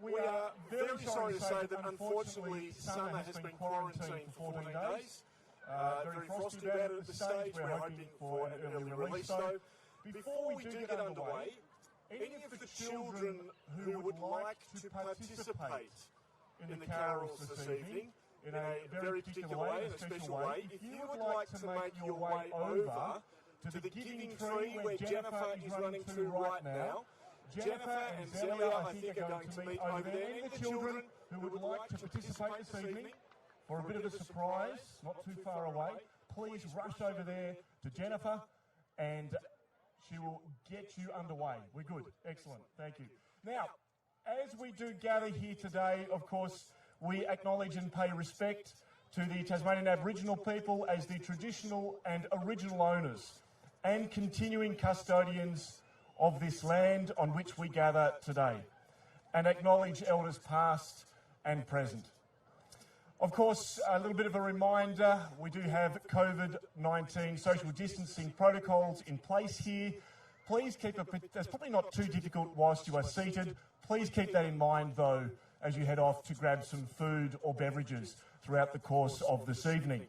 We are very sorry to say that unfortunately Summer has been quarantined for 14 days. Very frosty about it at this stage. We're hoping for an early release though. Before we do get underway, any of the children who would like to participate in the carols this evening in a very particular way, in a special way, if you would like to make your way over to the giving tree where Jennifer is running to right now, Jennifer and Zelia, I think, are going to meet over there. Any of the children who would like to participate this evening for a bit of a surprise, not too far away, please rush over there to Jennifer and she will get you underway. We're good. Excellent. Thank you. Now, as we do gather here today, of course, we acknowledge and pay respect to the Tasmanian Aboriginal people as the traditional and original owners and continuing custodians of this land on which we gather today, and acknowledge elders past and present. Of course, a little bit of a reminder, we do have COVID-19 social distancing protocols in place here. Please keep that's probably not too difficult whilst you are seated. Please keep that in mind though as you head off to grab some food or beverages throughout the course of this evening.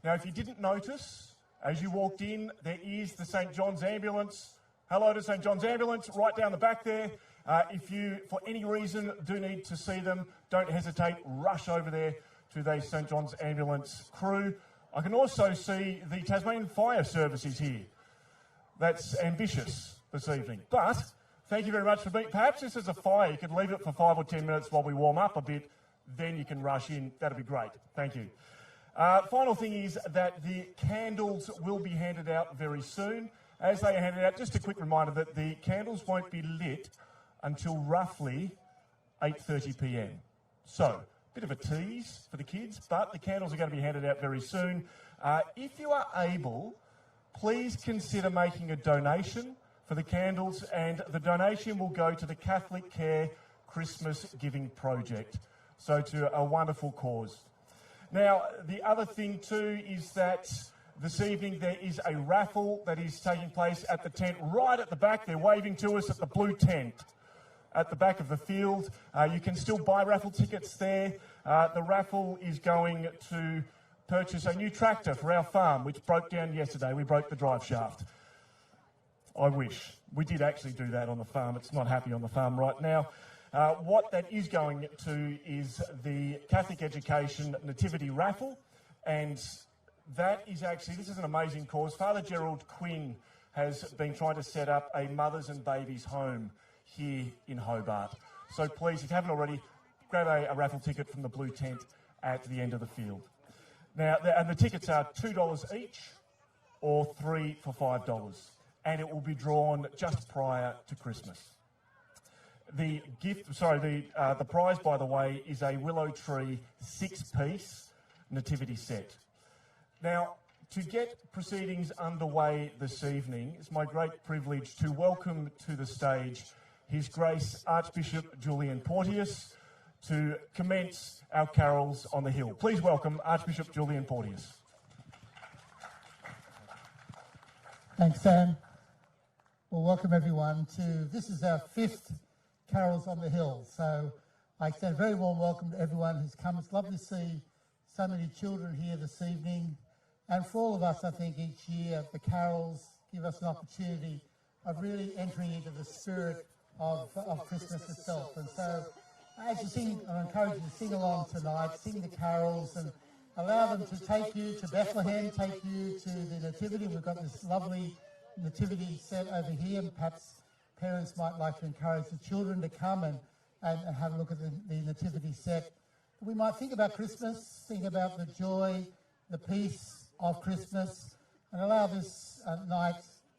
Now, if you didn't notice, as you walked in, there is the St John's ambulance. Hello to St John's Ambulance, right down the back there. If you, for any reason, do need to see them, don't hesitate, rush over there to the St John's Ambulance crew. I can also see the Tasmanian Fire Service is here. That's ambitious this evening. But thank you very much for being, perhaps this is a fire, you could leave it for 5 or 10 minutes while we warm up a bit, then you can rush in. That'd be great. Thank you. Final thing is that the candles will be handed out very soon. As they are handed out, just a quick reminder that the candles won't be lit until roughly 8:30 p.m. So, a bit of a tease for the kids, but the candles are going to be handed out very soon. If you are able, please consider making a donation for the candles, and the donation will go to the Catholic Care Christmas Giving Project, so to a wonderful cause. Now, the other thing too is that this evening there is a raffle that is taking place at the tent right at the back. They're waving to us at the blue tent at the back of the field. You can still buy raffle tickets there. The raffle is going to purchase a new tractor for our farm, which broke down yesterday. We broke the drive shaft. I wish. We did actually do that on the farm. It's not happy on the farm right now. What that is going to is the Catholic Education Nativity Raffle, and that is actually, this is an amazing cause. Father Gerald Quinn has been trying to set up a mothers and babies home here in Hobart. So please, if you haven't already, grab a raffle ticket from the blue tent at the end of the field. Now, and the tickets are $2 each or 3 for $5, and it will be drawn just prior to Christmas. The prize, by the way, is a willow tree 6-piece nativity set. Now, to get proceedings underway this evening, it's my great privilege to welcome to the stage His Grace Archbishop Julian Porteous to commence our carols on the hill. Please welcome Archbishop Julian Porteous. Thanks, Sam. Well, welcome everyone to, this is our 5th Carols on the Hill. So I extend a very warm welcome to everyone who's come. It's lovely to see so many children here this evening. And for all of us, I think each year the carols give us an opportunity of really entering into the spirit of Christmas itself. And so as you sing, I encourage you to sing along tonight, sing the carols and allow them to take you to Bethlehem, take you to the Nativity. We've got this lovely Nativity set over here, and perhaps parents might like to encourage the children to come and have a look at the Nativity set. We might think about Christmas, think about the joy, the peace of Christmas, and allow this night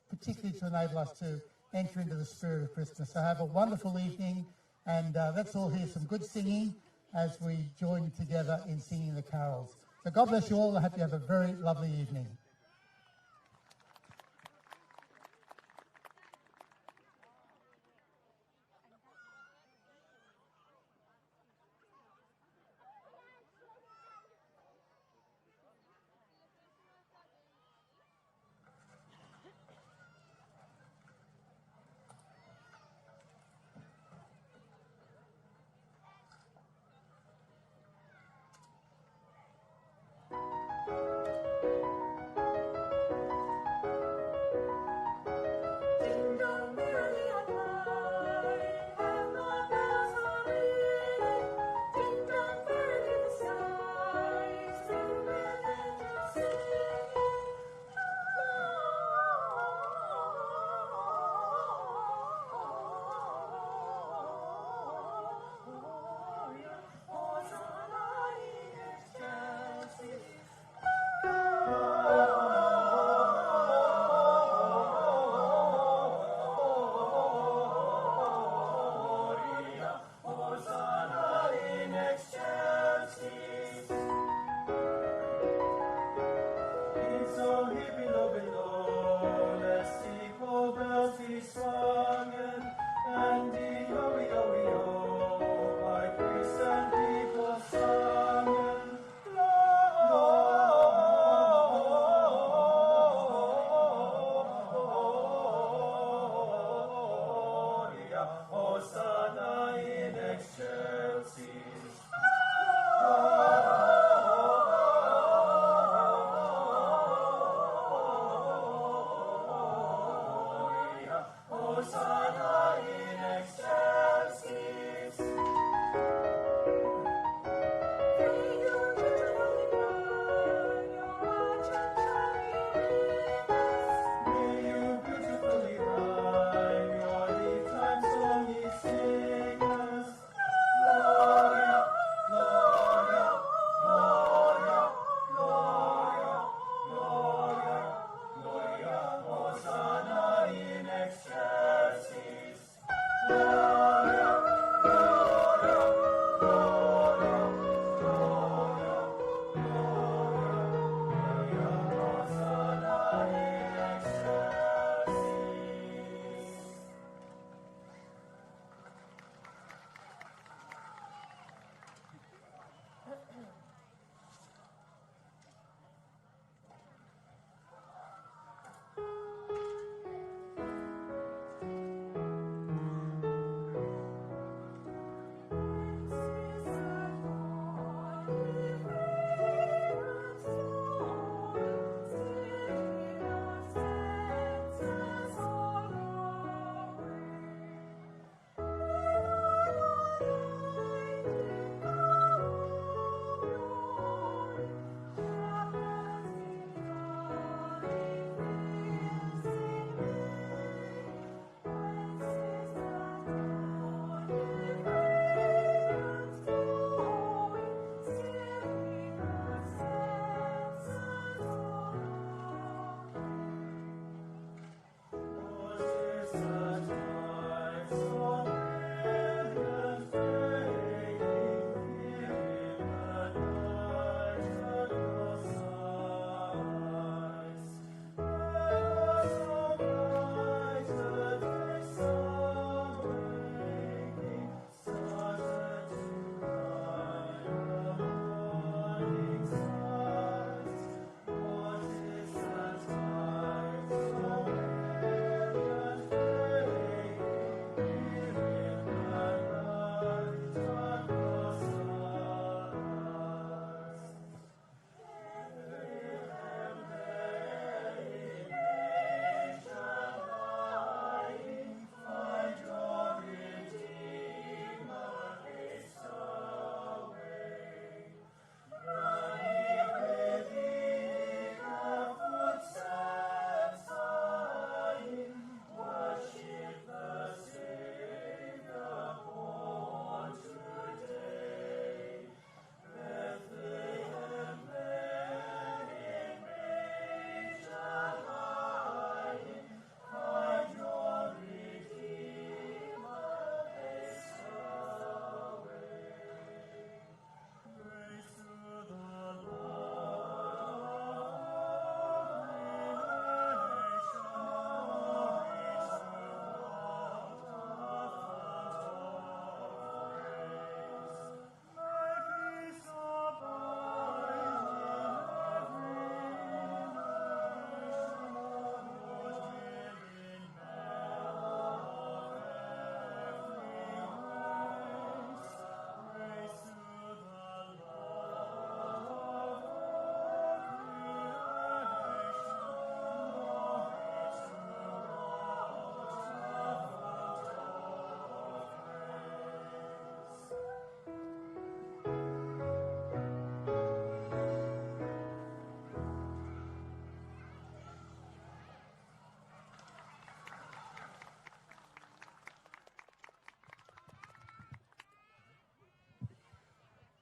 particularly to enable us to enter into the spirit of Christmas. So have a wonderful evening, and let's all hear some good singing as we join together in singing the carols. So God bless you all, and I hope you have a very lovely evening.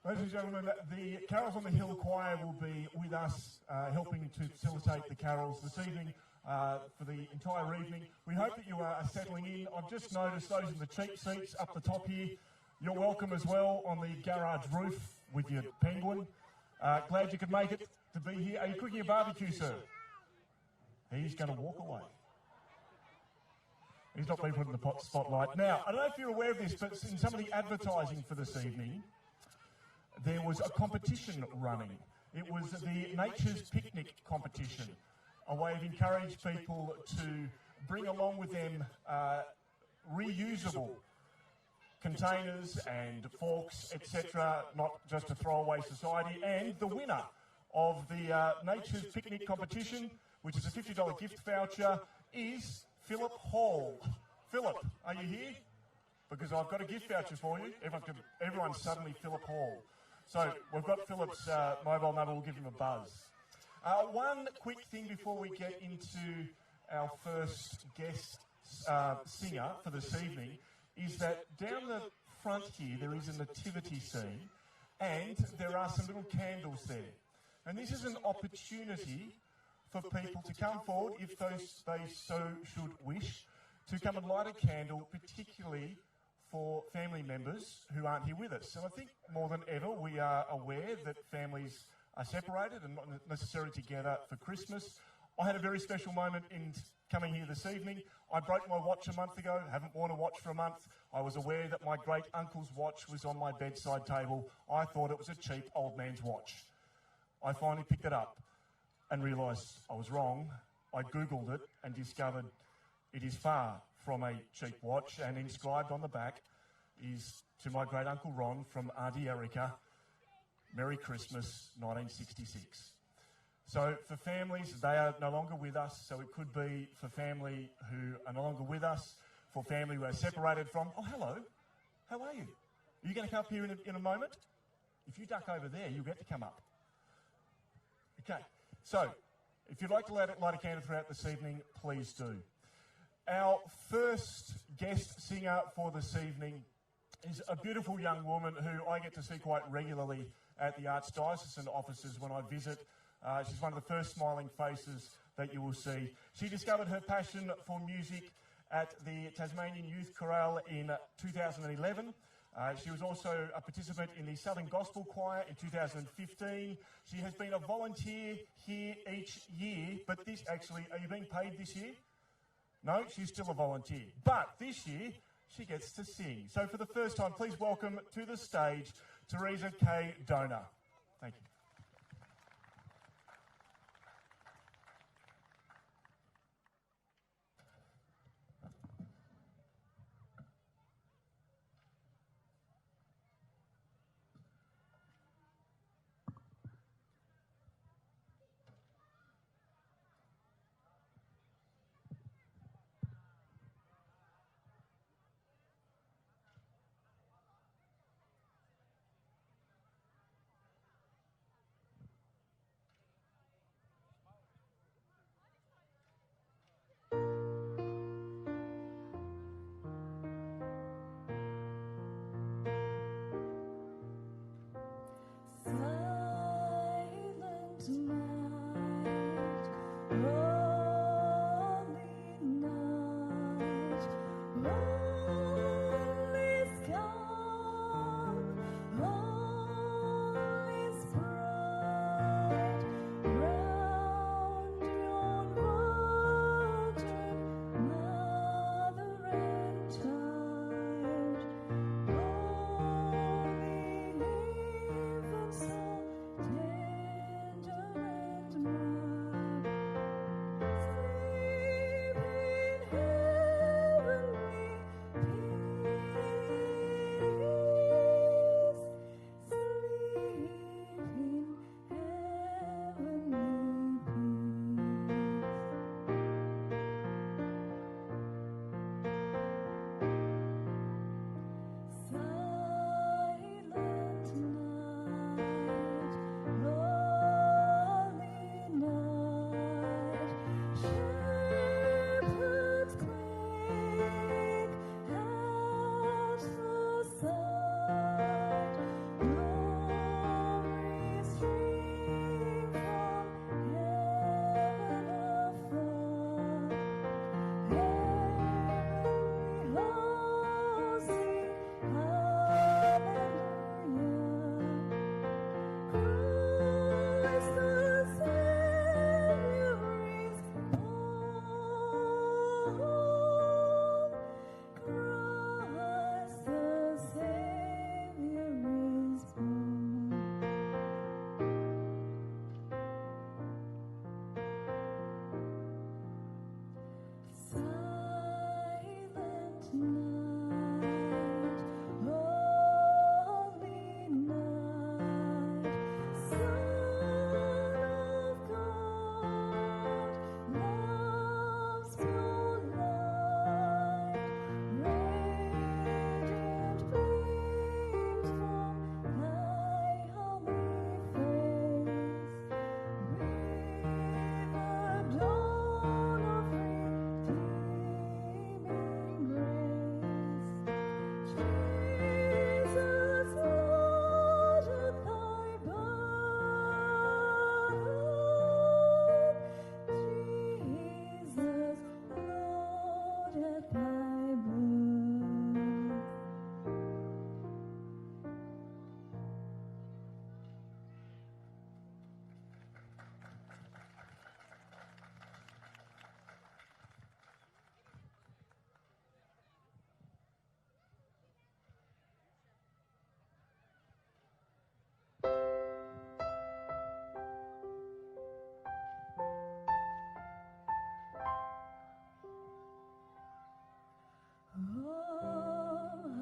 Ladies and gentlemen, the Carols on the Hill Choir will be with us, helping to facilitate the carols this evening for the entire evening. We hope that you are settling in. I've just noticed those in the cheap seats up the top here. You're welcome as well on the garage roof with your penguin. Glad you could make it to be here. Are you cooking a barbecue, sir? He's going to walk away. He's not been put in the spotlight. Now, I don't know if you're aware of this, but in some of the advertising for this evening, there was a competition running. It was the Nature's Picnic competition, a way of encouraging people to bring along with them reusable containers and forks, etc., not just a throwaway society. And the winner of the Nature's Picnic competition, which is a $50 gift voucher, is Philip Hall Philip, are you here? Because I've got a gift voucher for you. Everyone's suddenly Philip Hall. So we've got Philip's mobile number. We'll give him a buzz. One quick thing before we get into our first guest singer for this evening is that down the front here there is a nativity scene and there are some little candles there. And this is an opportunity for people to come forward, if they so should wish, to come and light a candle, particularly for family members who aren't here with us. So I think more than ever we are aware that families are separated and not necessarily together for Christmas. I had a very special moment in coming here this evening. I broke my watch a month ago, haven't worn a watch for a month. I was aware that my great uncle's watch was on my bedside table. I thought it was a cheap old man's watch. I finally picked it up and realised I was wrong. I Googled it and discovered it is far from a cheap watch, and inscribed on the back is, to my great uncle Ron from Auntie Erica, Merry Christmas 1966. So for families, they are no longer with us, so it could be for family who are no longer with us, for family who are separated from. Oh, hello. How are you? Are you going to come up here in a moment? If you duck over there, you'll get to come up. Okay. So, if you'd like to light a candle throughout this evening, please do. Our first guest singer for this evening is a beautiful young woman who I get to see quite regularly at the Archdiocesan offices when I visit. She's one of the first smiling faces that you will see. She discovered her passion for music at the Tasmanian Youth Chorale in 2011. She was also a participant in the Southern Gospel Choir in 2015. She has been a volunteer here each year, but this actually, are you being paid this year? No, she's still a volunteer. But this year, she gets to sing. So for the first time, please welcome to the stage, Teresa K. Donor. Thank you.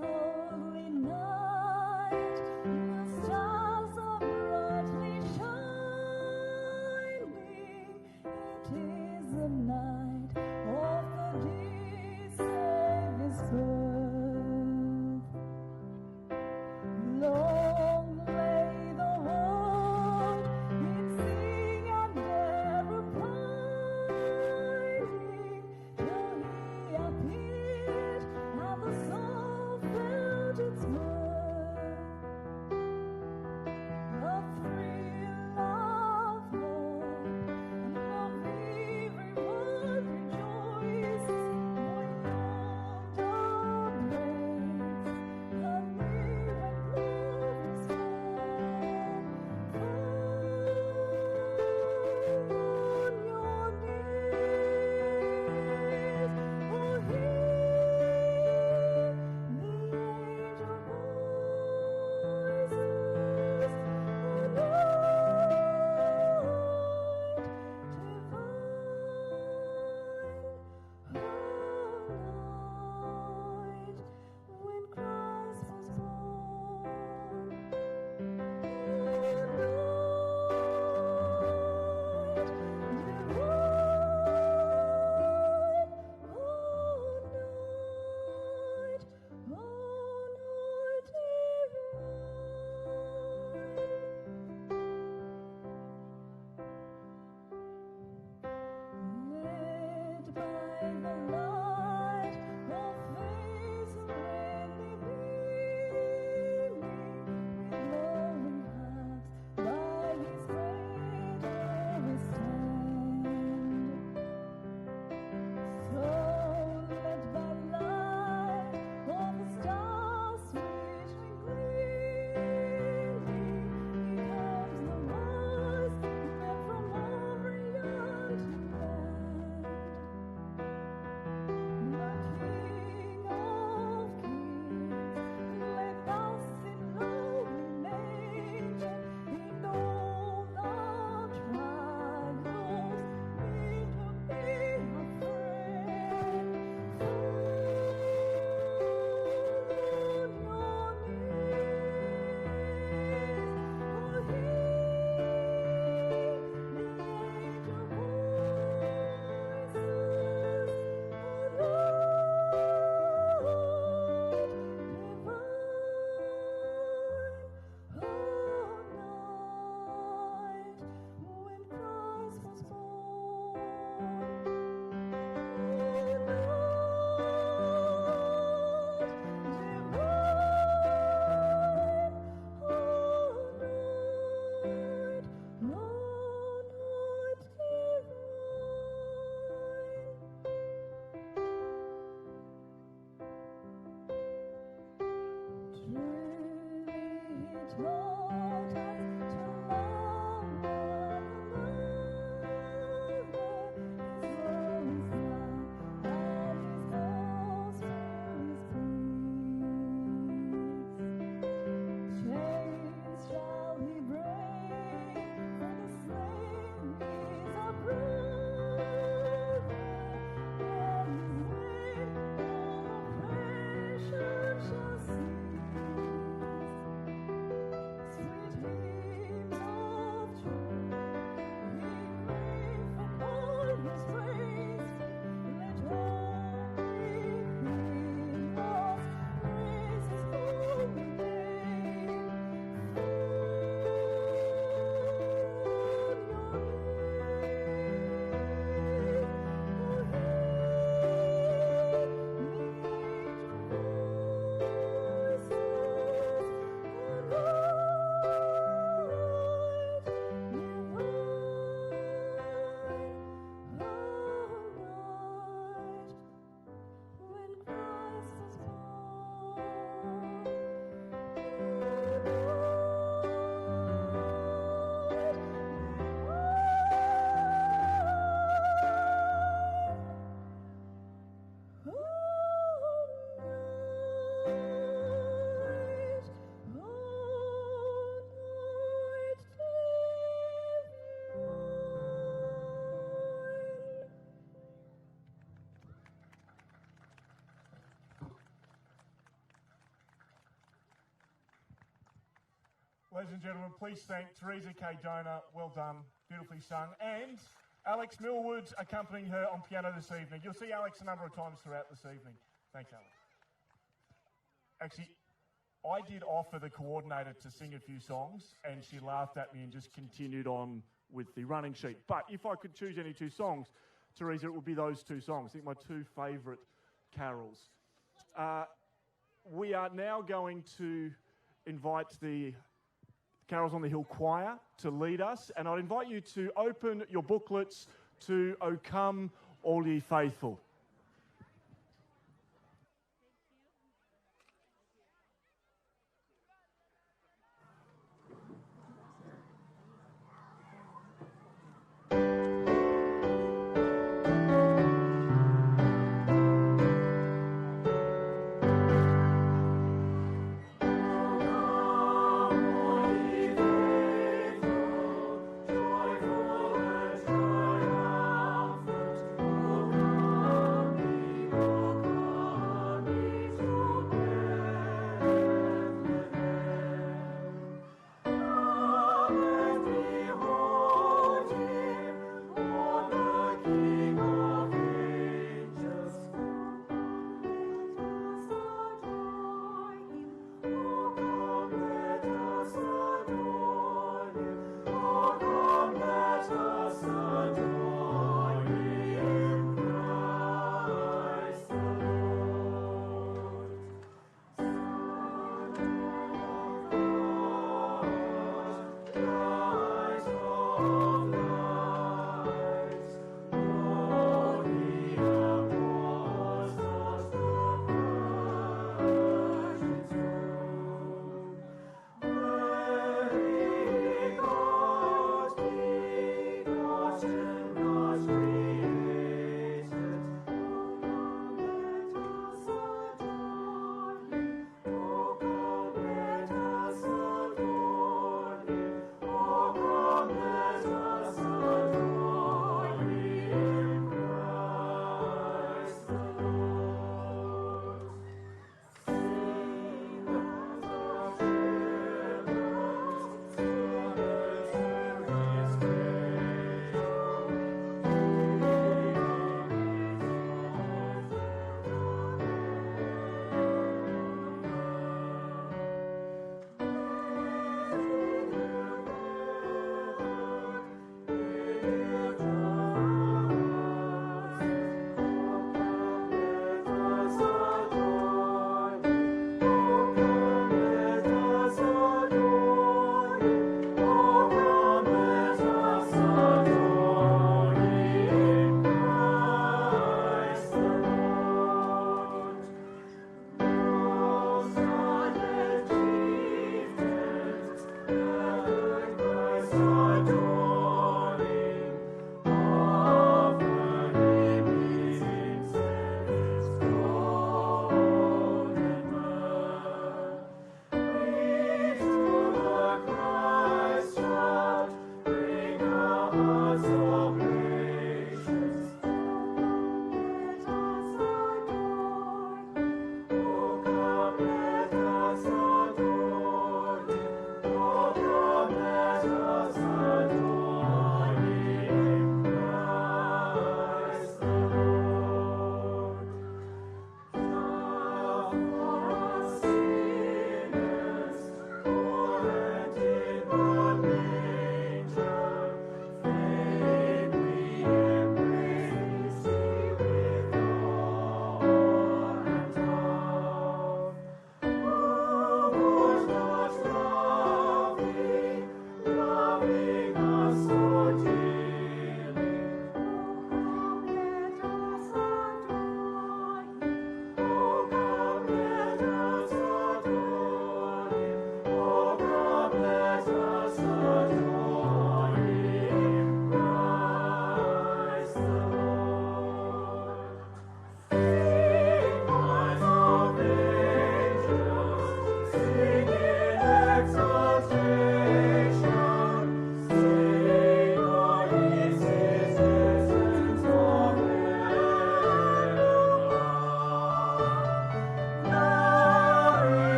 Holy night, the stars are brightly shining. It is the night of the dear Saviour's birth. Long lay the world in sin and error pining, till He appeared and the soul felt its mirth. The thrill of hope and of every word Ladies and gentlemen, please thank Teresa K. Donor. Well done, beautifully sung. And Alex Millwood accompanying her on piano this evening. You'll see Alex a number of times throughout this evening. Thanks, Alex. Actually, I did offer the coordinator to sing a few songs, and she laughed at me and just continued on with the running sheet. But if I could choose any two songs, Teresa, it would be those two songs. I think my two favourite carols. We are now going to invite the Carols on the Hill Choir to lead us, and I'd invite you to open your booklets to O Come All Ye Faithful. Oh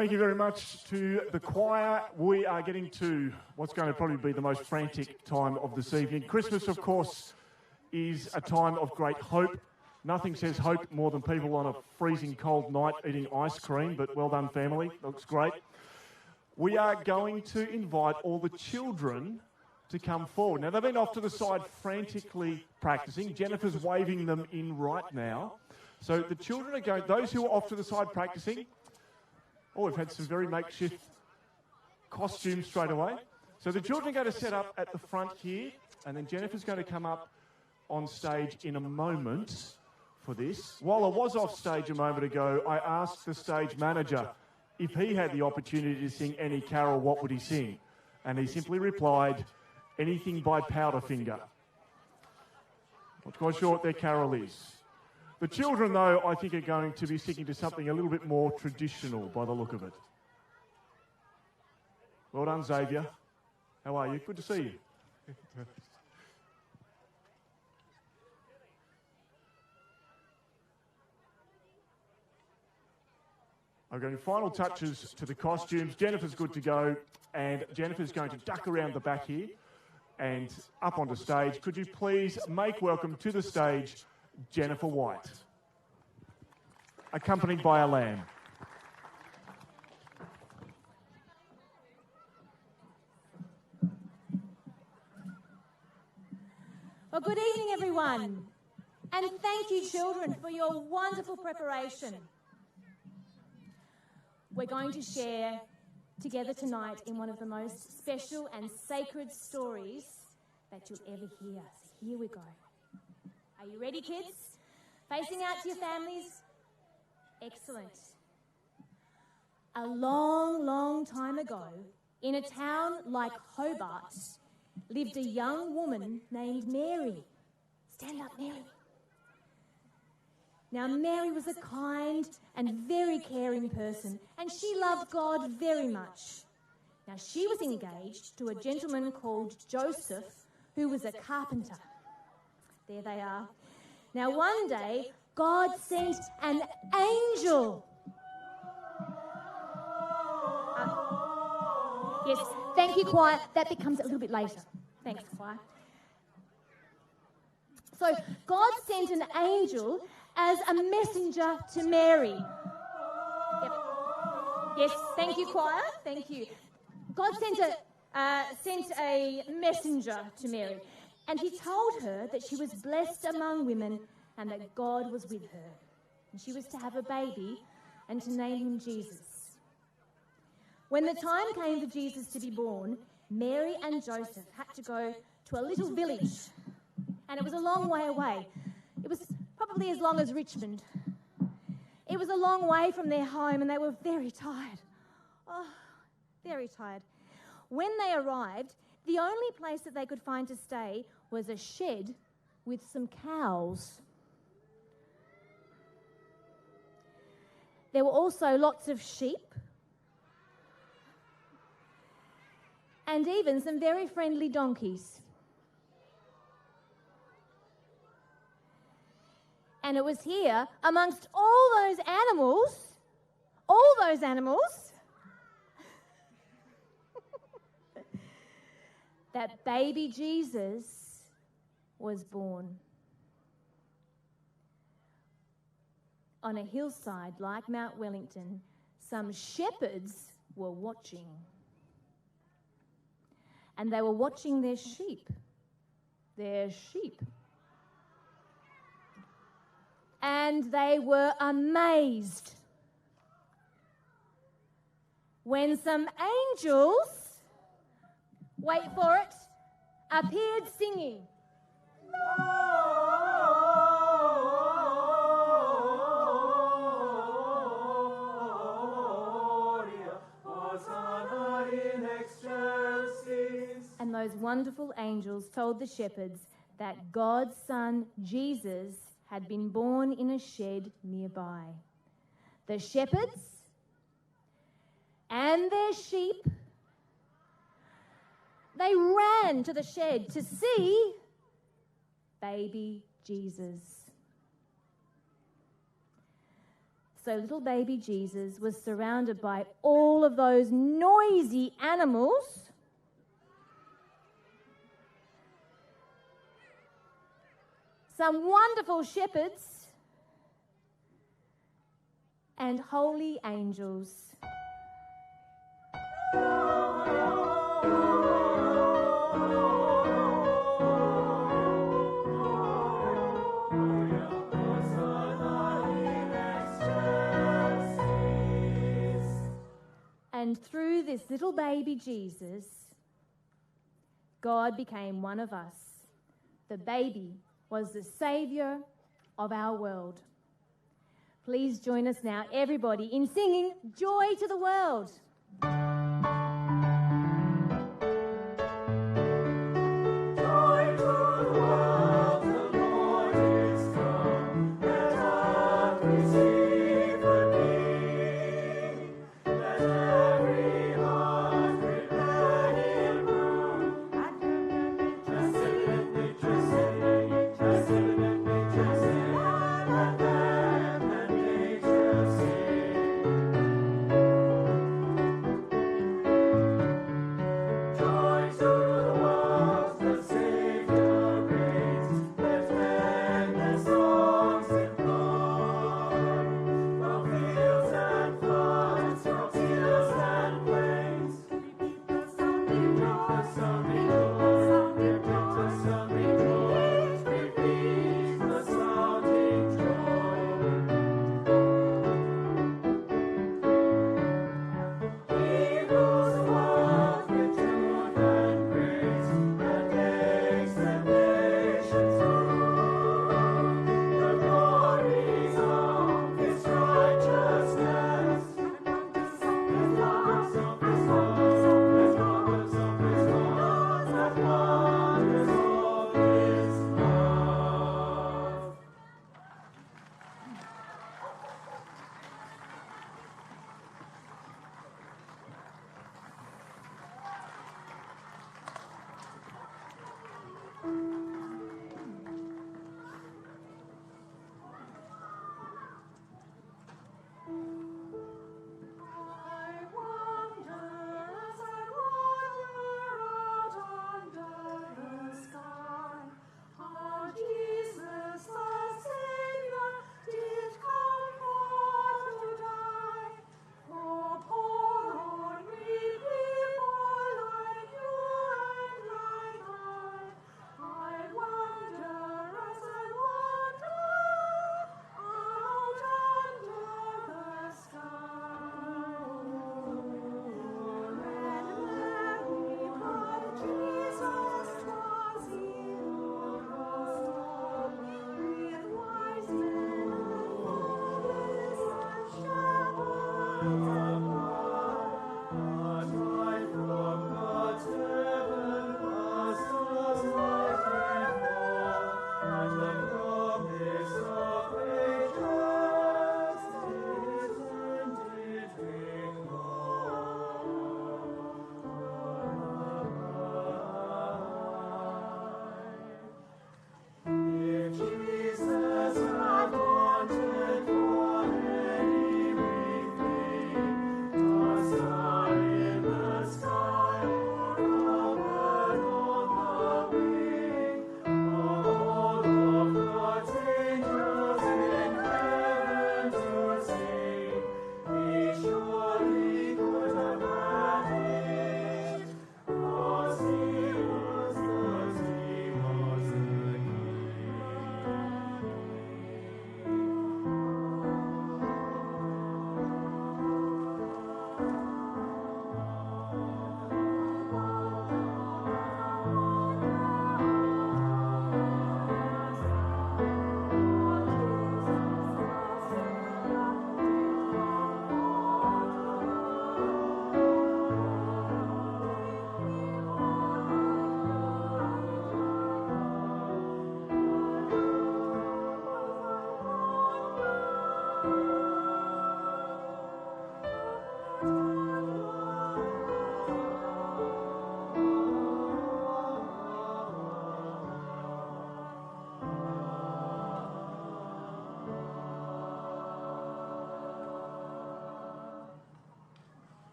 Thank you very much to the choir. We are getting to what's going to probably be the most frantic time of this evening. Christmas, of course, is a time of great hope. Nothing says hope more than people on a freezing cold night eating ice cream, but well done, family. Looks great. We are going to invite all the children to come forward. Now, they've been off to the side frantically practicing. Jennifer's waving them in right now. So the children are going, those who are off to the side practicing, oh, we've had some very makeshift costumes straight away. So the children are going to set up at the front here, and then Jennifer's going to come up on stage in a moment for this. While I was off stage a moment ago, I asked the stage manager if he had the opportunity to sing any carol, what would he sing? And he simply replied, anything by Powderfinger. Not quite sure what their carol is. The children, though, I think are going to be sticking to something a little bit more traditional by the look of it. Well done, Xavier. How are you? Good to see you. I'm going final touches to the costumes. Jennifer's good to go, and Jennifer's going to duck around the back here and up onto stage. Could you please make welcome to the stage Jennifer White, accompanied by a lamb. Well, good evening, everyone. And thank you, children, for your wonderful preparation. We're going to share together tonight in one of the most special and sacred stories that you'll ever hear. So here we go. Are you ready, kids? Facing out to your families? Excellent. A long, long time ago, in a town like Hobart, lived a young woman named Mary. Stand up, Mary. Now, Mary was a kind and very caring person, and she loved God very much. Now, she was engaged to a gentleman called Joseph, who was a carpenter. There they are. Now, one day, God sent an angel. Yes, thank you, choir. That becomes a little bit later. Thanks, choir. So, God sent an angel as a messenger to Mary. Yep. Yes, thank you, choir. Thank you. God sent a messenger to Mary, and he told her that she was blessed among women and that God was with her. And she was to have a baby and to name him Jesus. When the time came for Jesus to be born, Mary and Joseph had to go to a little village, and it was a long way away. It was probably as long as Richmond. It was a long way from their home, and they were very tired. Oh, very tired. When they arrived, the only place that they could find to stay was a shed with some cows. There were also lots of sheep and even some very friendly donkeys. And it was here, amongst all those animals, that baby Jesus was born. On a hillside like Mount Wellington, some shepherds were watching. And they were watching their sheep. And they were amazed when some angels, wait for it, appeared singing. And those wonderful angels told the shepherds that God's son, Jesus, had been born in a shed nearby. The shepherds and their sheep, they ran to the shed to see baby Jesus. So little baby Jesus was surrounded by all of those noisy animals, some wonderful shepherds, and holy angels. And through this little baby Jesus, God became one of us. The baby was the Saviour of our world. Please join us now, everybody, in singing Joy to the World.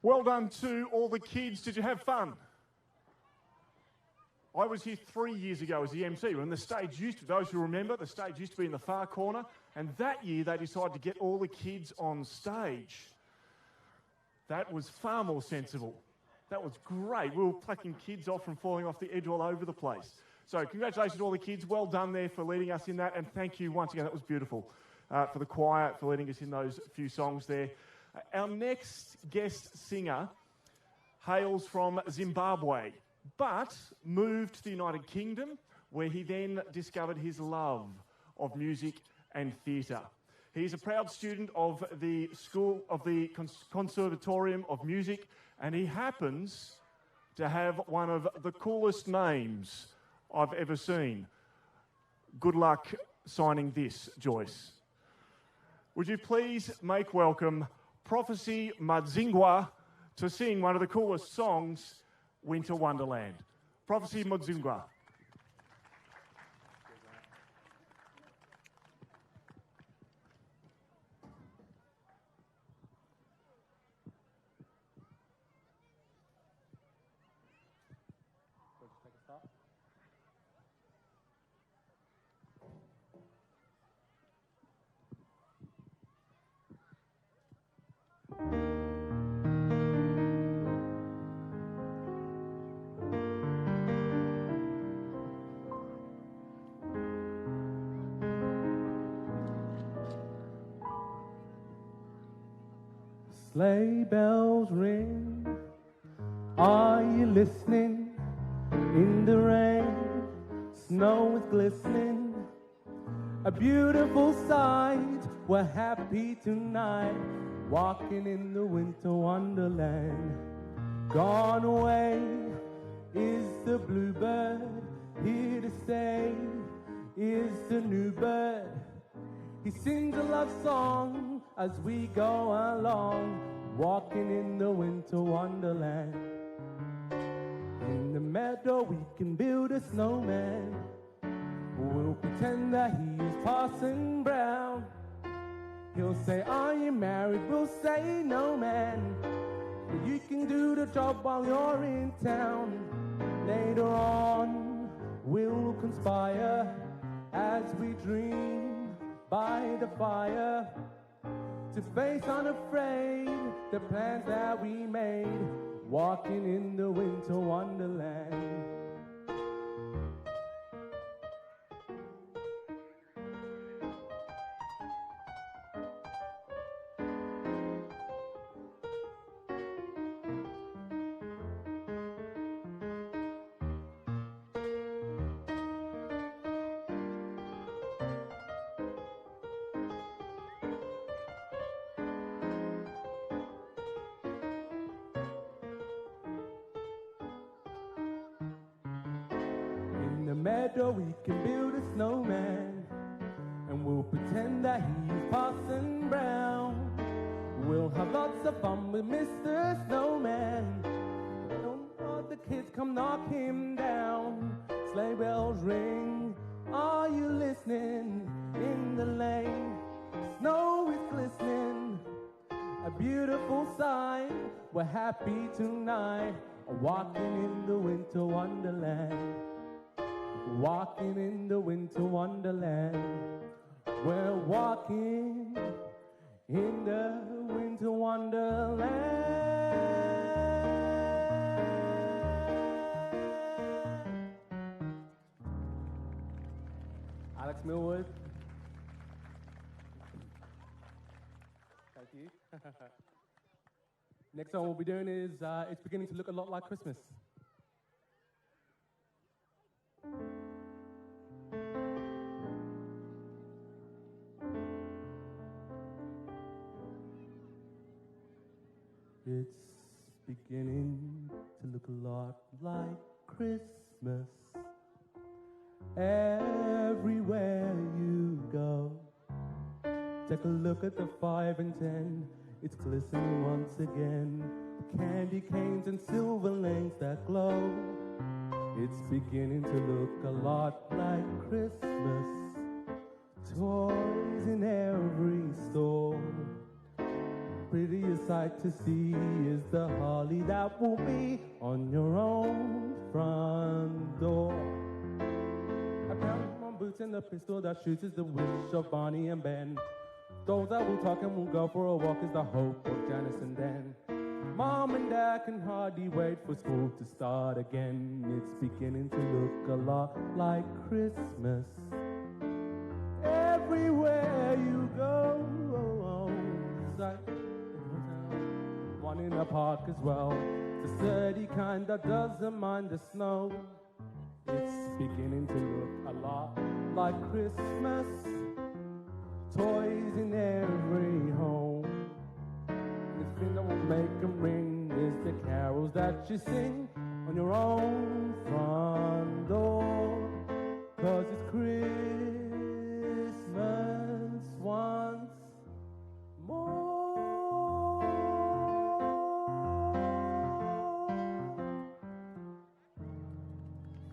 Well done to all the kids. Did you have fun? I was here 3 years ago as the MC when the stage used to, those who remember, the stage used to be in the far corner, and that year they decided to get all the kids on stage. That was far more sensible. That was great. We were plucking kids off from falling off the edge all over the place. So congratulations to all the kids. Well done there for leading us in that, and thank you once again. That was beautiful. For the choir for leading us in those few songs there. Our next guest singer hails from Zimbabwe, but moved to the United Kingdom, where he then discovered his love of music and theatre. He's a proud student of the School of the Conservatorium of Music, and he happens to have one of the coolest names I've ever seen. Good luck signing this, Joyce. Would you please make welcome Prophecy Madzingwa to sing one of the coolest songs, Winter Wonderland. Prophecy Madzingwa. Sleigh bells ring, are you listening? In the rain, snow is glistening, a beautiful sight. We're happy tonight, walking in the winter wonderland. Gone away is the bluebird, here to stay is the new bird. He sings a love song as we go along, walking in the winter wonderland. In the meadow we can build a snowman. We'll pretend that he is Parson Brown. He'll say, are you married? We'll say, no man. But you can do the job while you're in town. Later on we'll conspire as we dream by the fire, to face unafraid the plans that we made, walking in the winter wonderland. Meadow we can build a snowman, and we'll pretend that he's Parson Brown. We'll have lots of fun with Mr. Snowman. Don't let the kids come knock him down. Sleigh bells ring, are you listening? In the lane, snow is glistening, a beautiful sight. We're happy tonight, walking in the winter wonderland. Walking in the winter wonderland. We're walking in the winter wonderland. Alex Millwood. Thank you. Next song we'll be doing is It's Beginning to Look a Lot Like Christmas. It's beginning to look a lot like Christmas everywhere you go. Take a look at the 5 and 10, it's glistening once again. Candy canes and silver lanes that glow. It's beginning to look a lot like Christmas. Toys in every store, prettiest sight to see is the holly that will be on your own front door. A pair of boots and a pistol that shoots is the wish of Bonnie and Ben. Those that will talk and will go for a walk is the hope of Janice and Dan. Mom and Dad can hardly wait for school to start again. It's beginning to look a lot like Christmas everywhere you go. One in the park as well. It's a sturdy kind that doesn't mind the snow. It's beginning to look a lot like Christmas. Toys in every home. The thing that will make them ring is the carols that you sing on your own front door. 'Cause it's Christmas once more.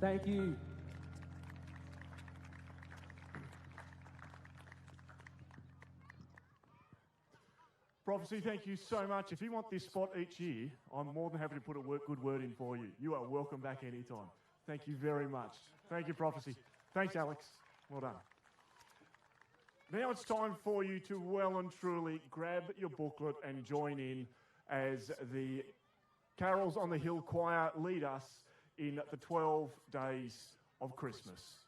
Thank you. Prophecy, thank you so much. If you want this spot each year, I'm more than happy to put a good word in for you. You are welcome back anytime. Thank you very much. Thank you, Prophecy. Thanks, Alex. Well done. Now it's time for you to well and truly grab your booklet and join in as the Carols on the Hill Choir lead us in the 12 days of Christmas.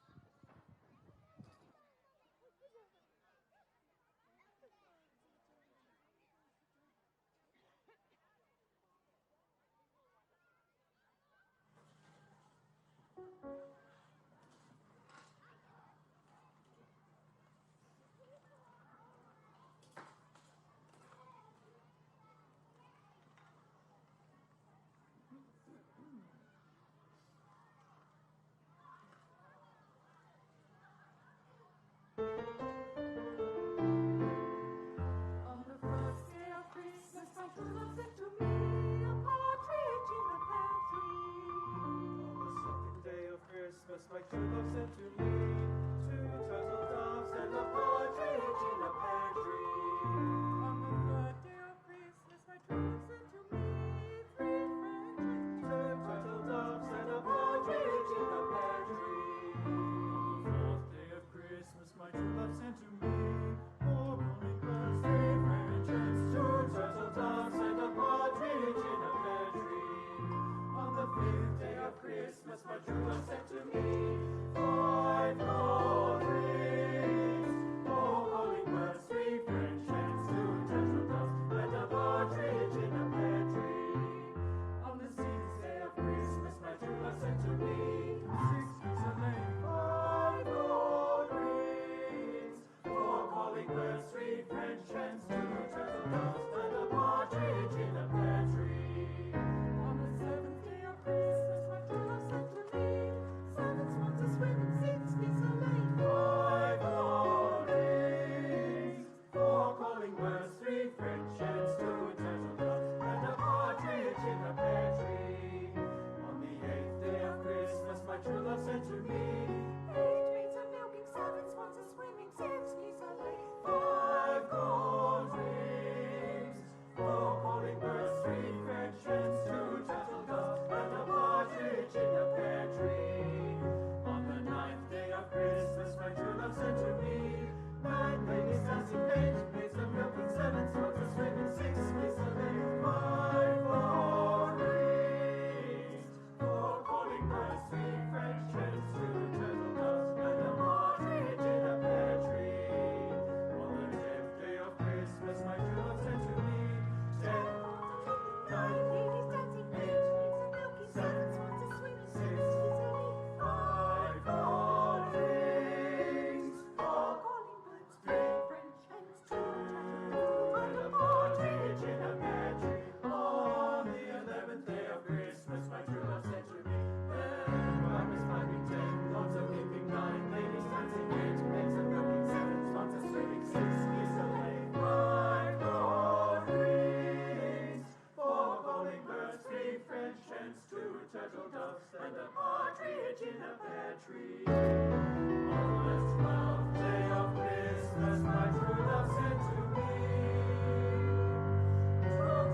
On the first day of Christmas, my true love sent to me a partridge in a pear tree. On the second day of Christmas, my true love sent to me 2 turtle doves and a partridge in a pear tree. On the third day of Christmas, my true love sent to me 3 French hens, 2 turtle doves and a partridge in a pear tree. On the fourth day of Christmas, my true love sent to me 4 hummingbirds, 3 French hens, 2 turtle doves and a partridge in a pear tree. On the fifth day of Christmas, my true love sent to me 5 goldrings, 4 calling birds, 3 French hens, 2 turtle doves and a partridge in a pear tree. On the sixth day of Christmas, my true love sent to me 6 geese a laying, 5 goldrings, 4 calling birds, 3 French hens, 2 turtle doves and a partridge in a pear tree. On the seventh day of Christmas, my true love sent to me 7 swans a swimming, 6 geese a laying, 5 goldrings, 4 calling birds, 3 French hens, 2 turtle doves and a partridge in a pear tree. On the 8th day of Christmas, my true love sent to me 8 maids a milking, 7 swans a swimming, 6 geese a laying, 5 goldrings, 4 calling birds, 3 French hens, 2 turtle doves and a partridge in a pear tree. On the 9th day of Christmas, my true love sent to me 9 ladies dancing, 8 maids a milking, 7 swans a swimming, 6 geese a laying, 5 goldrings, 4 calling birds, 3 French hens, 2 turtle doves and a partridge in a pear tree. On the 10th day of Christmas, my true love sent to me 10, 9, ladies dancing, 8 maids a milking, 7 swans a swimming, 6 geese a laying, 5 goldrings, 4 calling birds, 3 French hens, 2 and a partridge in a pear tree. On the 11th day of Christmas, my true love sent to me 10, rabbits climbing, 10 lords a leaping, 9 ladies dancing, 8 maids a milking, 7 swans a swimming, 6 geese a laying, 5 goldrings, 4 calling birds, 3 French hens, 2 turtle doves and a partridge in a pear tree. On the 12th day of Christmas, my true love sent to me 12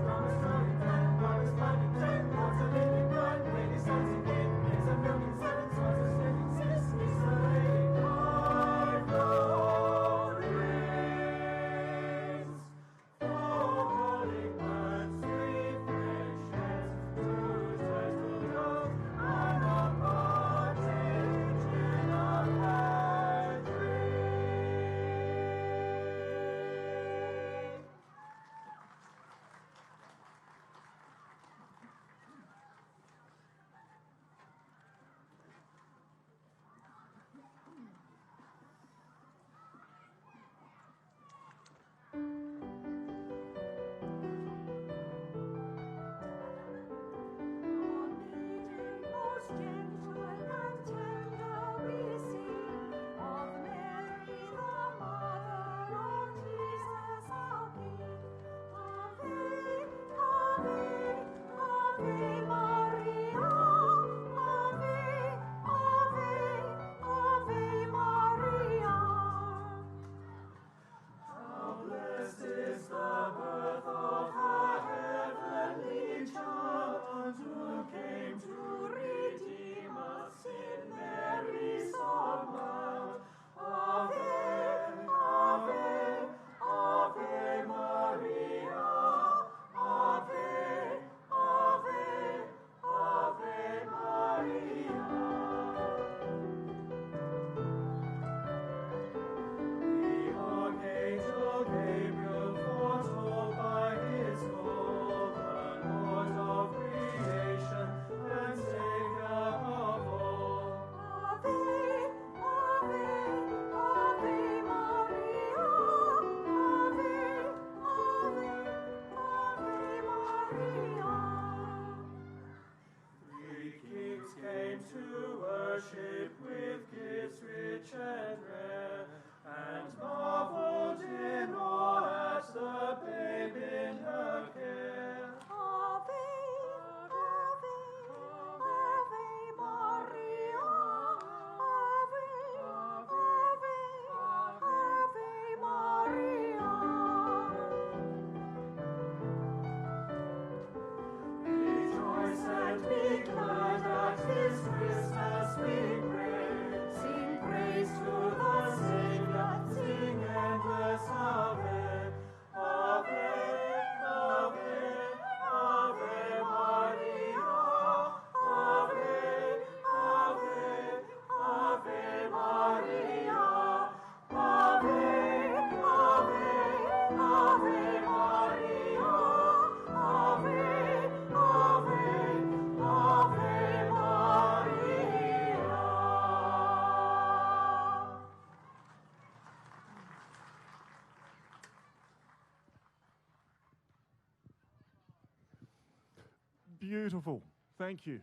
Beautiful. Thank you.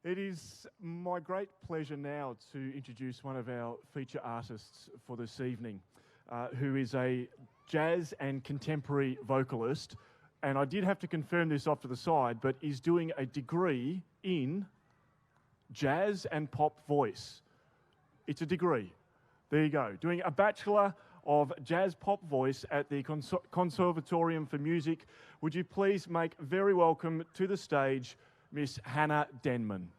It is my great pleasure now to introduce one of our feature artists for this evening, who is a jazz and contemporary vocalist. And I did have to confirm this off to the side, but is doing a degree in jazz and pop voice. It's a degree. There you go. Doing a Bachelor of Jazz Pop Voice at the Conservatorium for Music. Would you please make very welcome to the stage Miss Hannah Denman.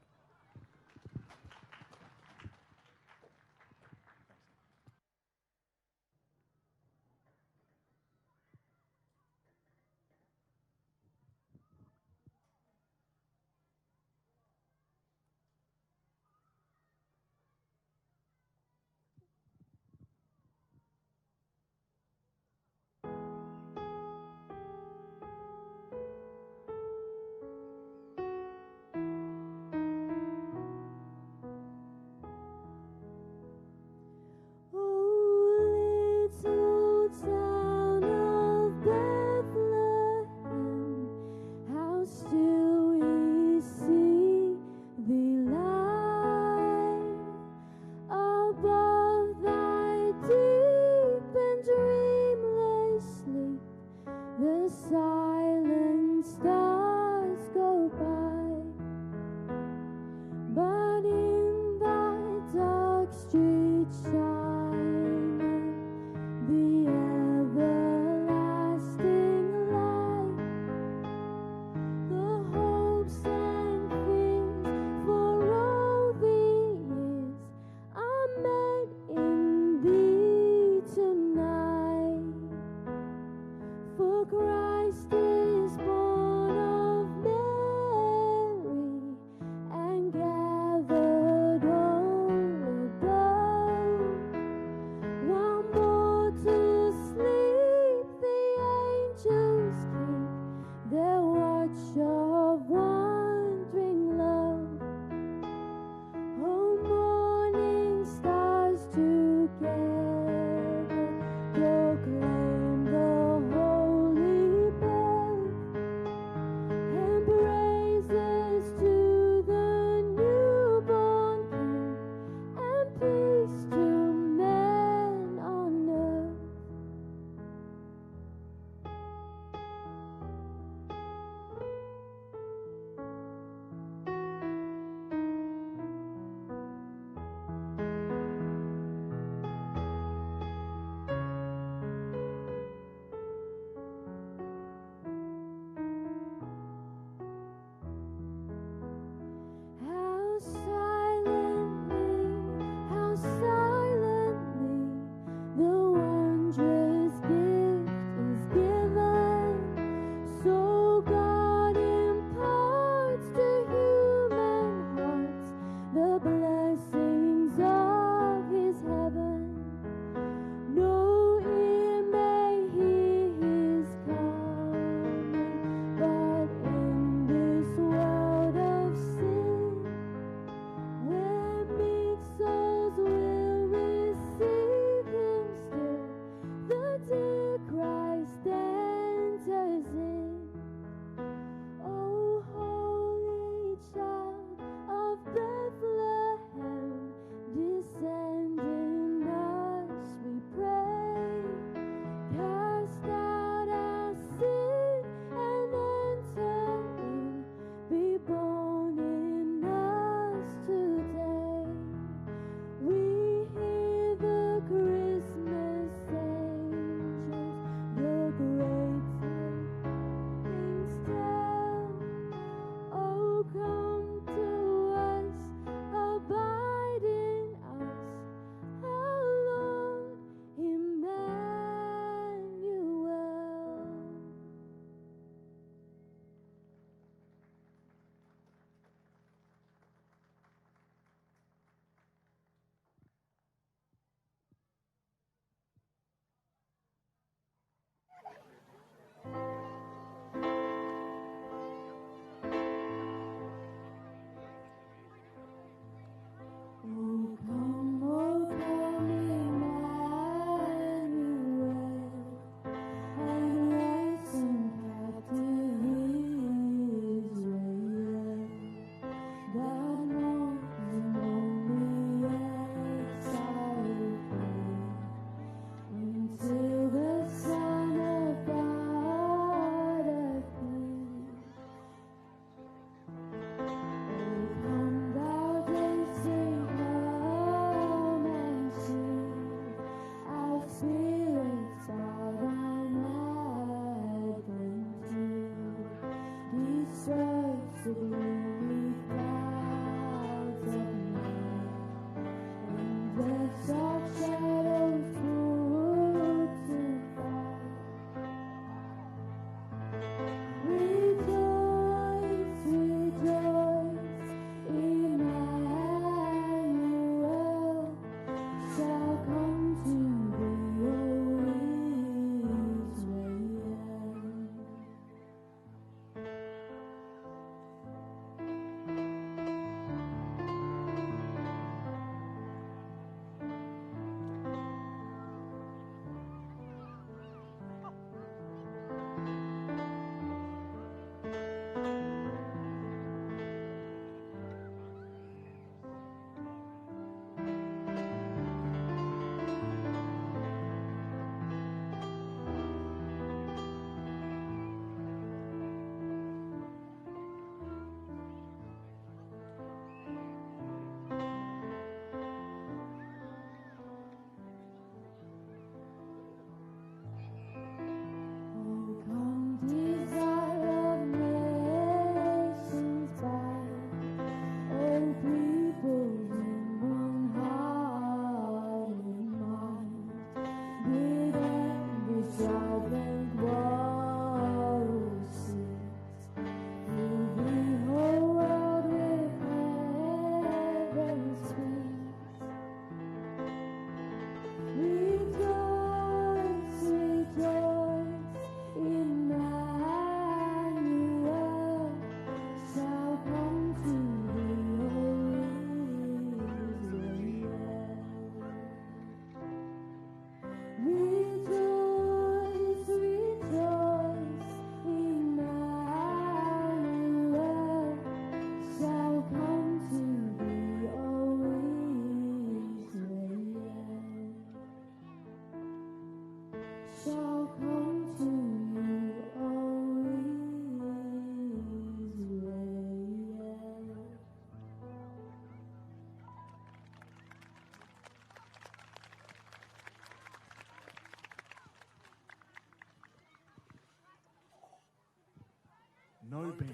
No Ben.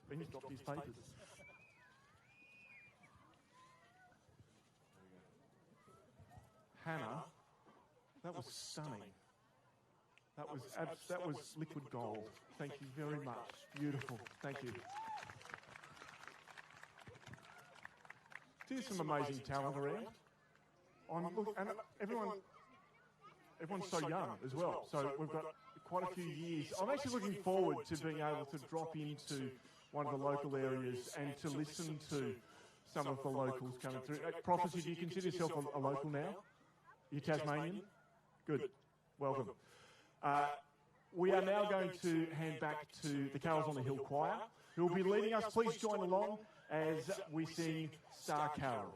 Ben's dropped his papers. Hannah, that was stunning. That was liquid gold. Thank you very much. Beautiful. Thank you. There's some amazing talent around. And everyone's so young as well. So we've got quite a few years. I'm actually looking forward to being able to drop into one of the local areas and to listen to some of the locals coming through. Prophecy, do you consider yourself a local now? You're Tasmanian? Good. Welcome. We are now going to hand back to the Carols on the Hill Choir, who will be leading us. Please join along as we sing Star Carol.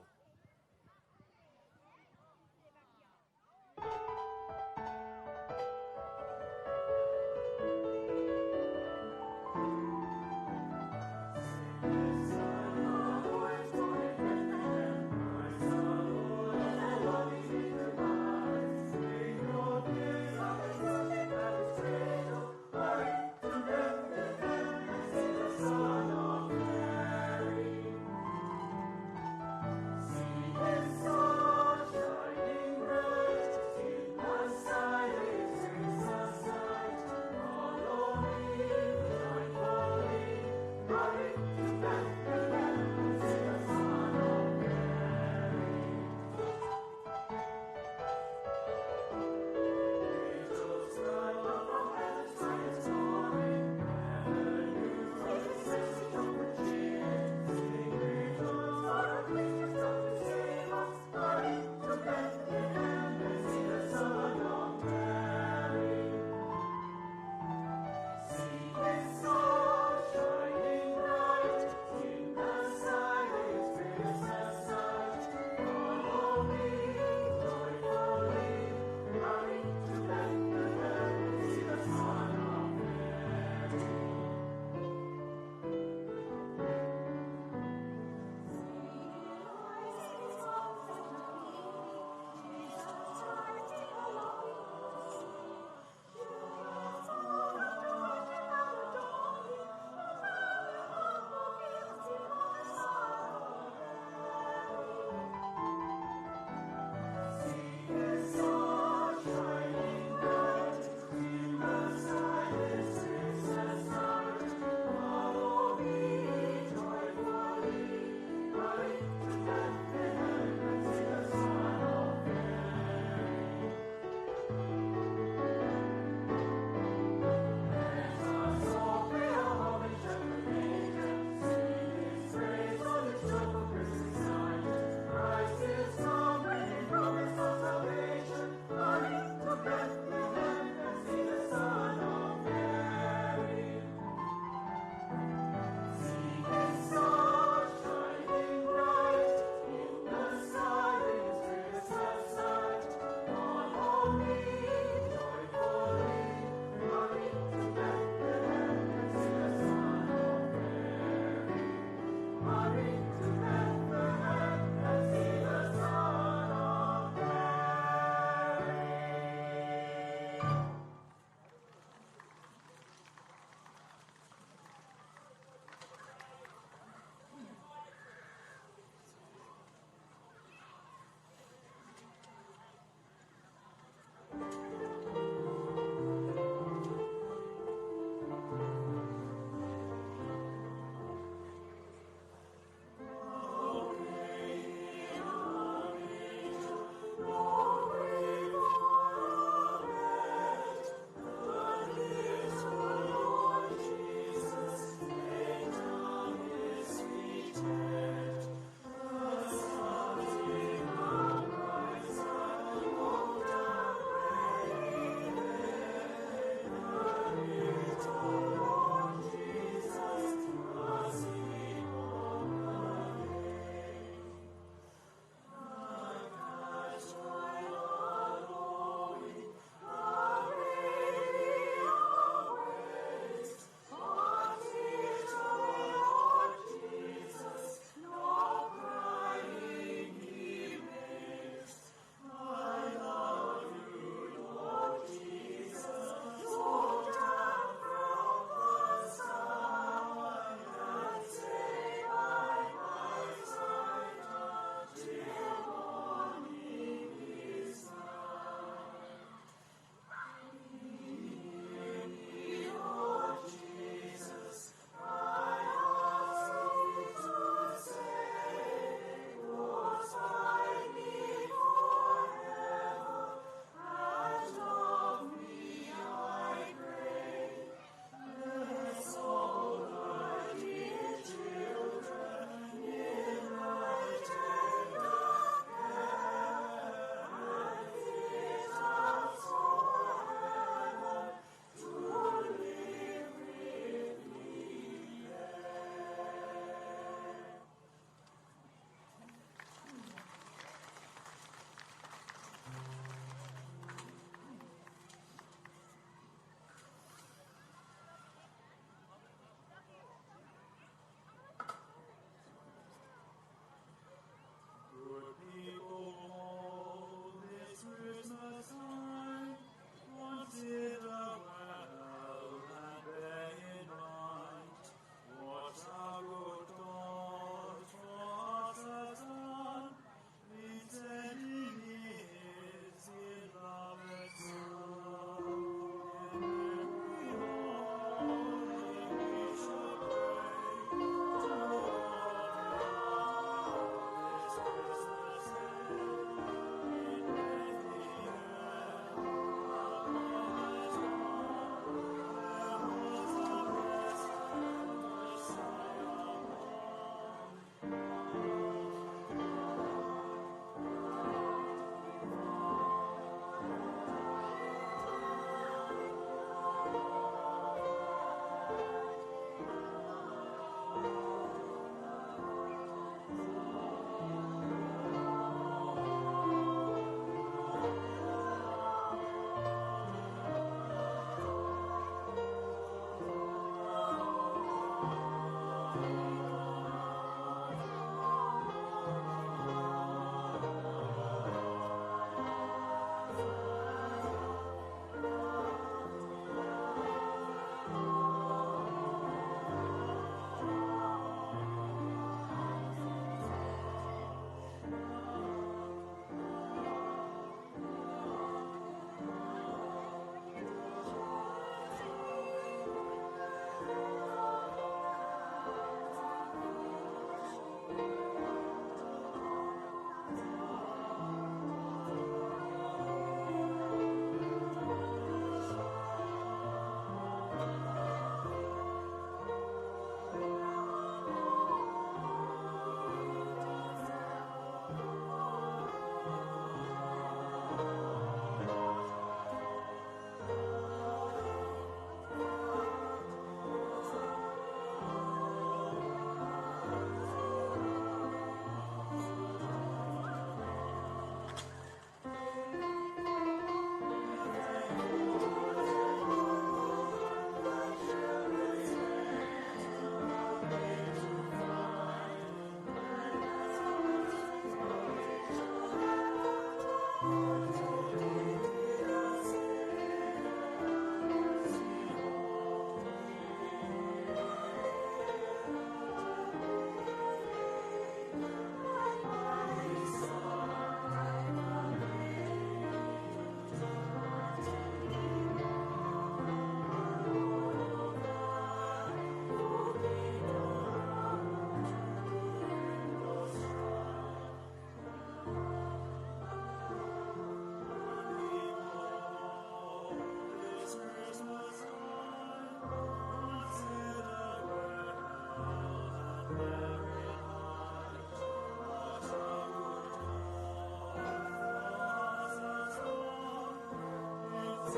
Is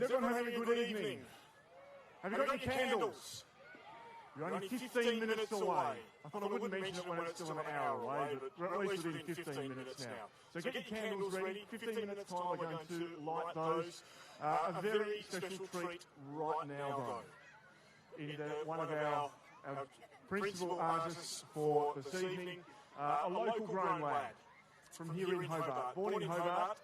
everyone having a good evening? Have you got your candles? You're only 15 minutes away. I thought I wouldn't mention it when it's still an hour away, but we're at least within 15 minutes now. So get your candles ready. 15 minutes time, we're going to light those. A very special treat right now, though. In one of our principal artists for this evening, a local grown lad from here in Hobart, born in Hobart,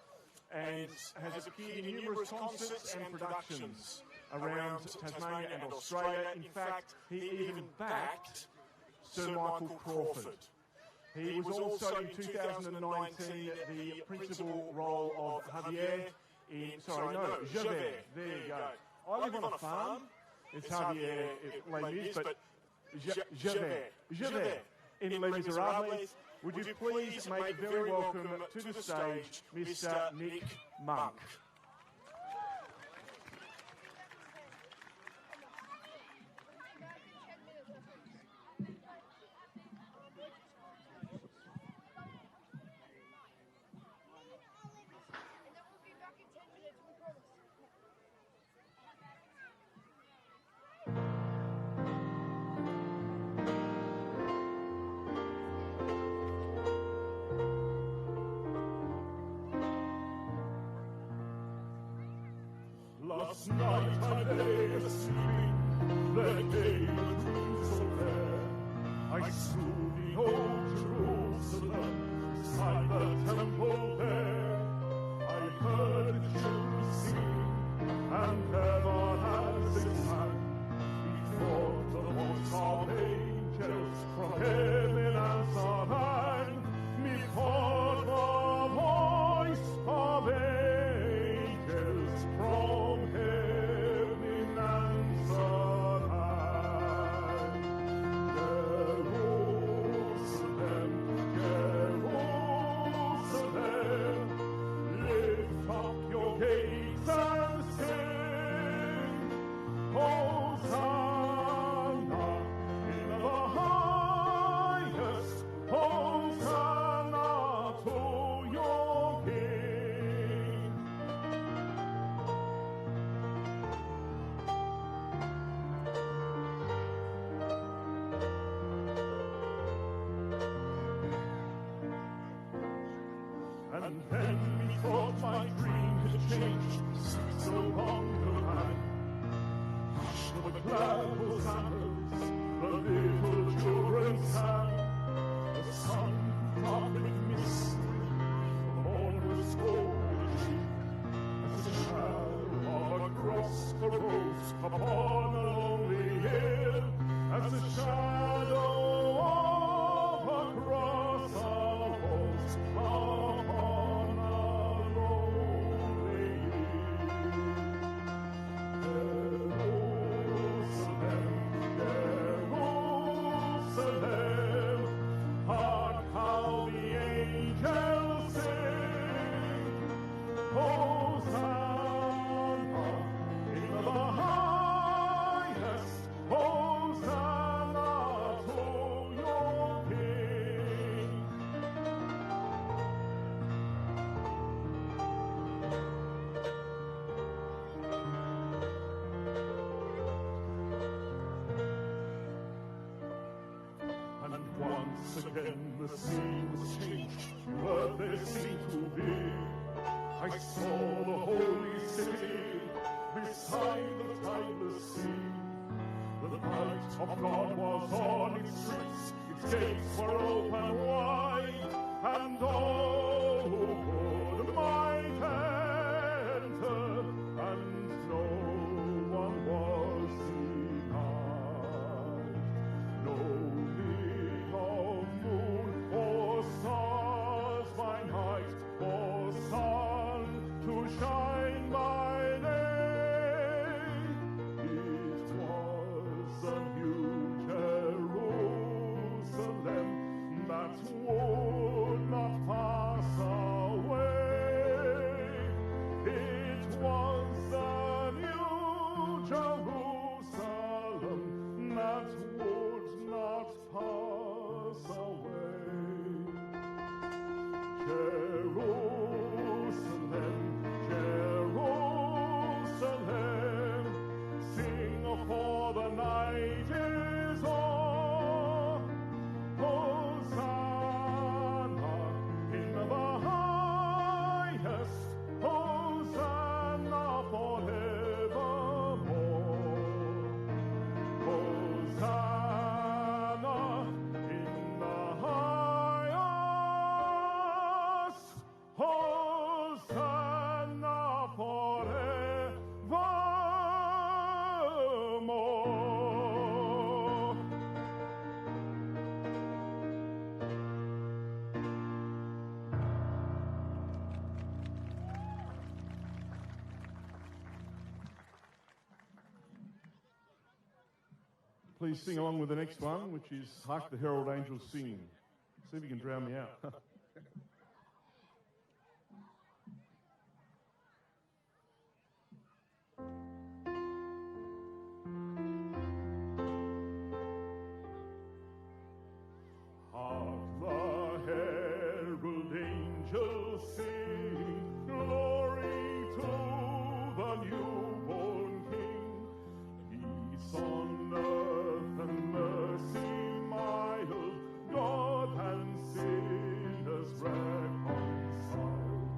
and has appeared in numerous concerts and productions around Tasmania and Australia. In fact, he even backed Sir Michael Crawford. He was also in 2019 the principal role of Javier in, Javert. There you go. I live on a farm. It's Javier Les Mis, but Javert in Les Miserables. Would you please make very welcome to the stage Mr. Nick Monk. Last night I lay asleep, that day a dream so fair. I stood in old Jerusalem, beside the temple there. I heard the children sing, and heaven as it sang. Before the voice of angels from heaven answered mine. Before the voice of angels from heaven answered mine. Jerusalem, Jerusalem, lift up your gates and sing, Hosanna in the highest, Hosanna to your King. And then methought my dream had changed, so long behind. Hushed the glad hosannas, the little children sang. The sun dark with mystery, the morn was golden cheap, as the shadow of a cross arose upon a lonely hill, as the shadow of a cross arose upon a lonely hill. Jerusalem, Jerusalem, hark how the angels sing, Hosanna in the highest, Hosanna to your King. And once again the scene was changed, to earth there seemed to be. I saw the holy city beside the tideless sea. The light of God was on its streets, its gates were open wide, and all who could might enter, and no one was denied. No need of moon or stars by night, or sun to shine by day. It was a new Jerusalem, please sing along with the next one, which is Hark the Herald Angels Sing. See if you can drown me out. Hark the herald angels sing, glory to the newborn King. Peace on earth and mercy mild, God and sinners reconciled.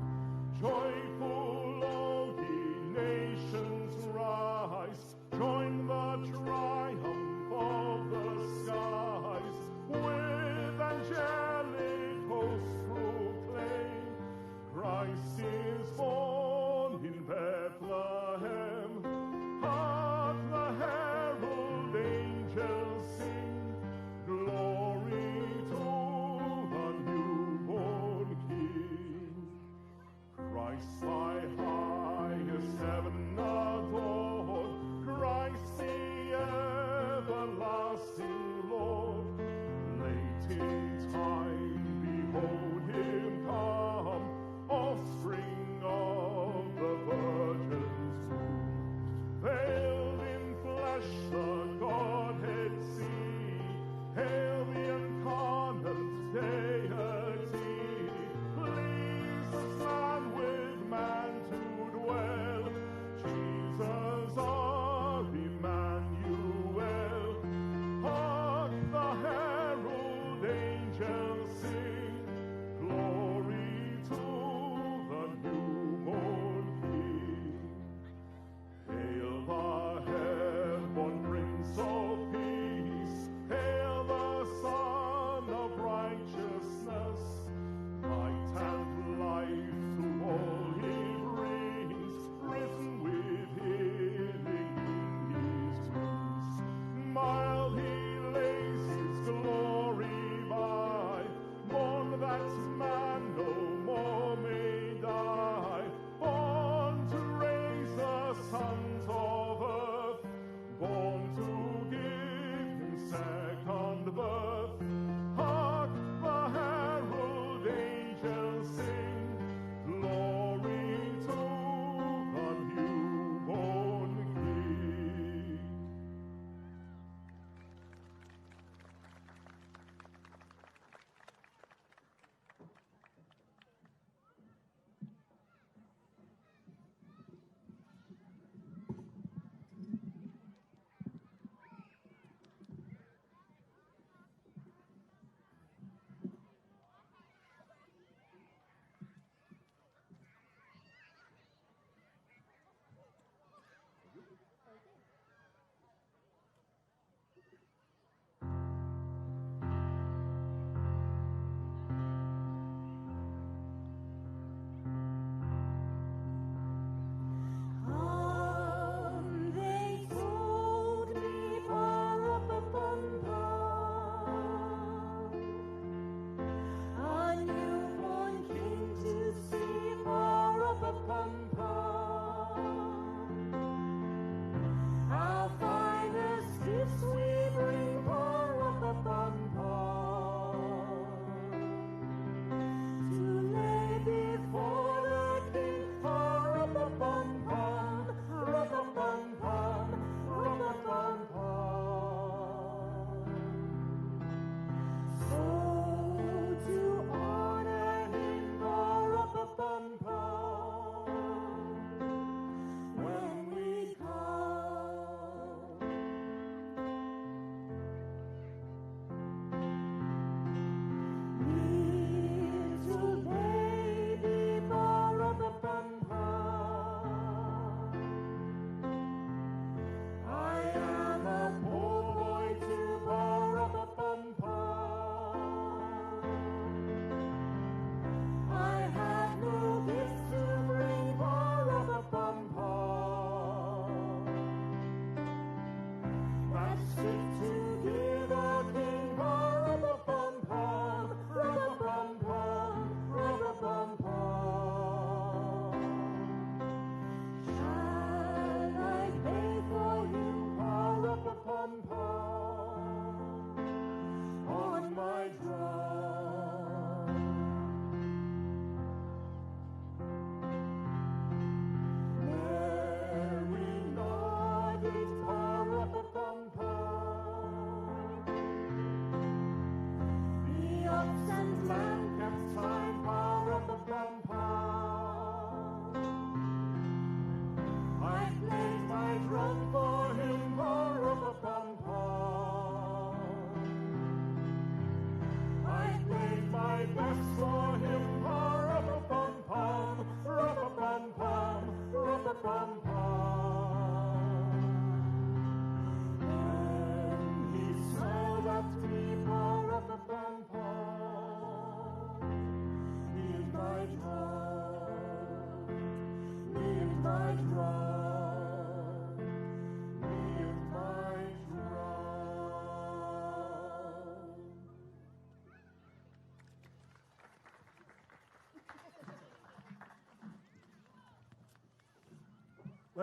Joyful all ye nations rise, join the triumph of the skies. With angelic hosts proclaim, Christ is born in Bethlehem. Hark the herald angels sing, glory to the newborn King. Christ thy highest heaven adored, Christ the everlasting Lord. Late in time, behold him come, offspring of the Virgin's womb. Veiled in flesh the Godhead see, hail the incarnate deity. Please the Son with man.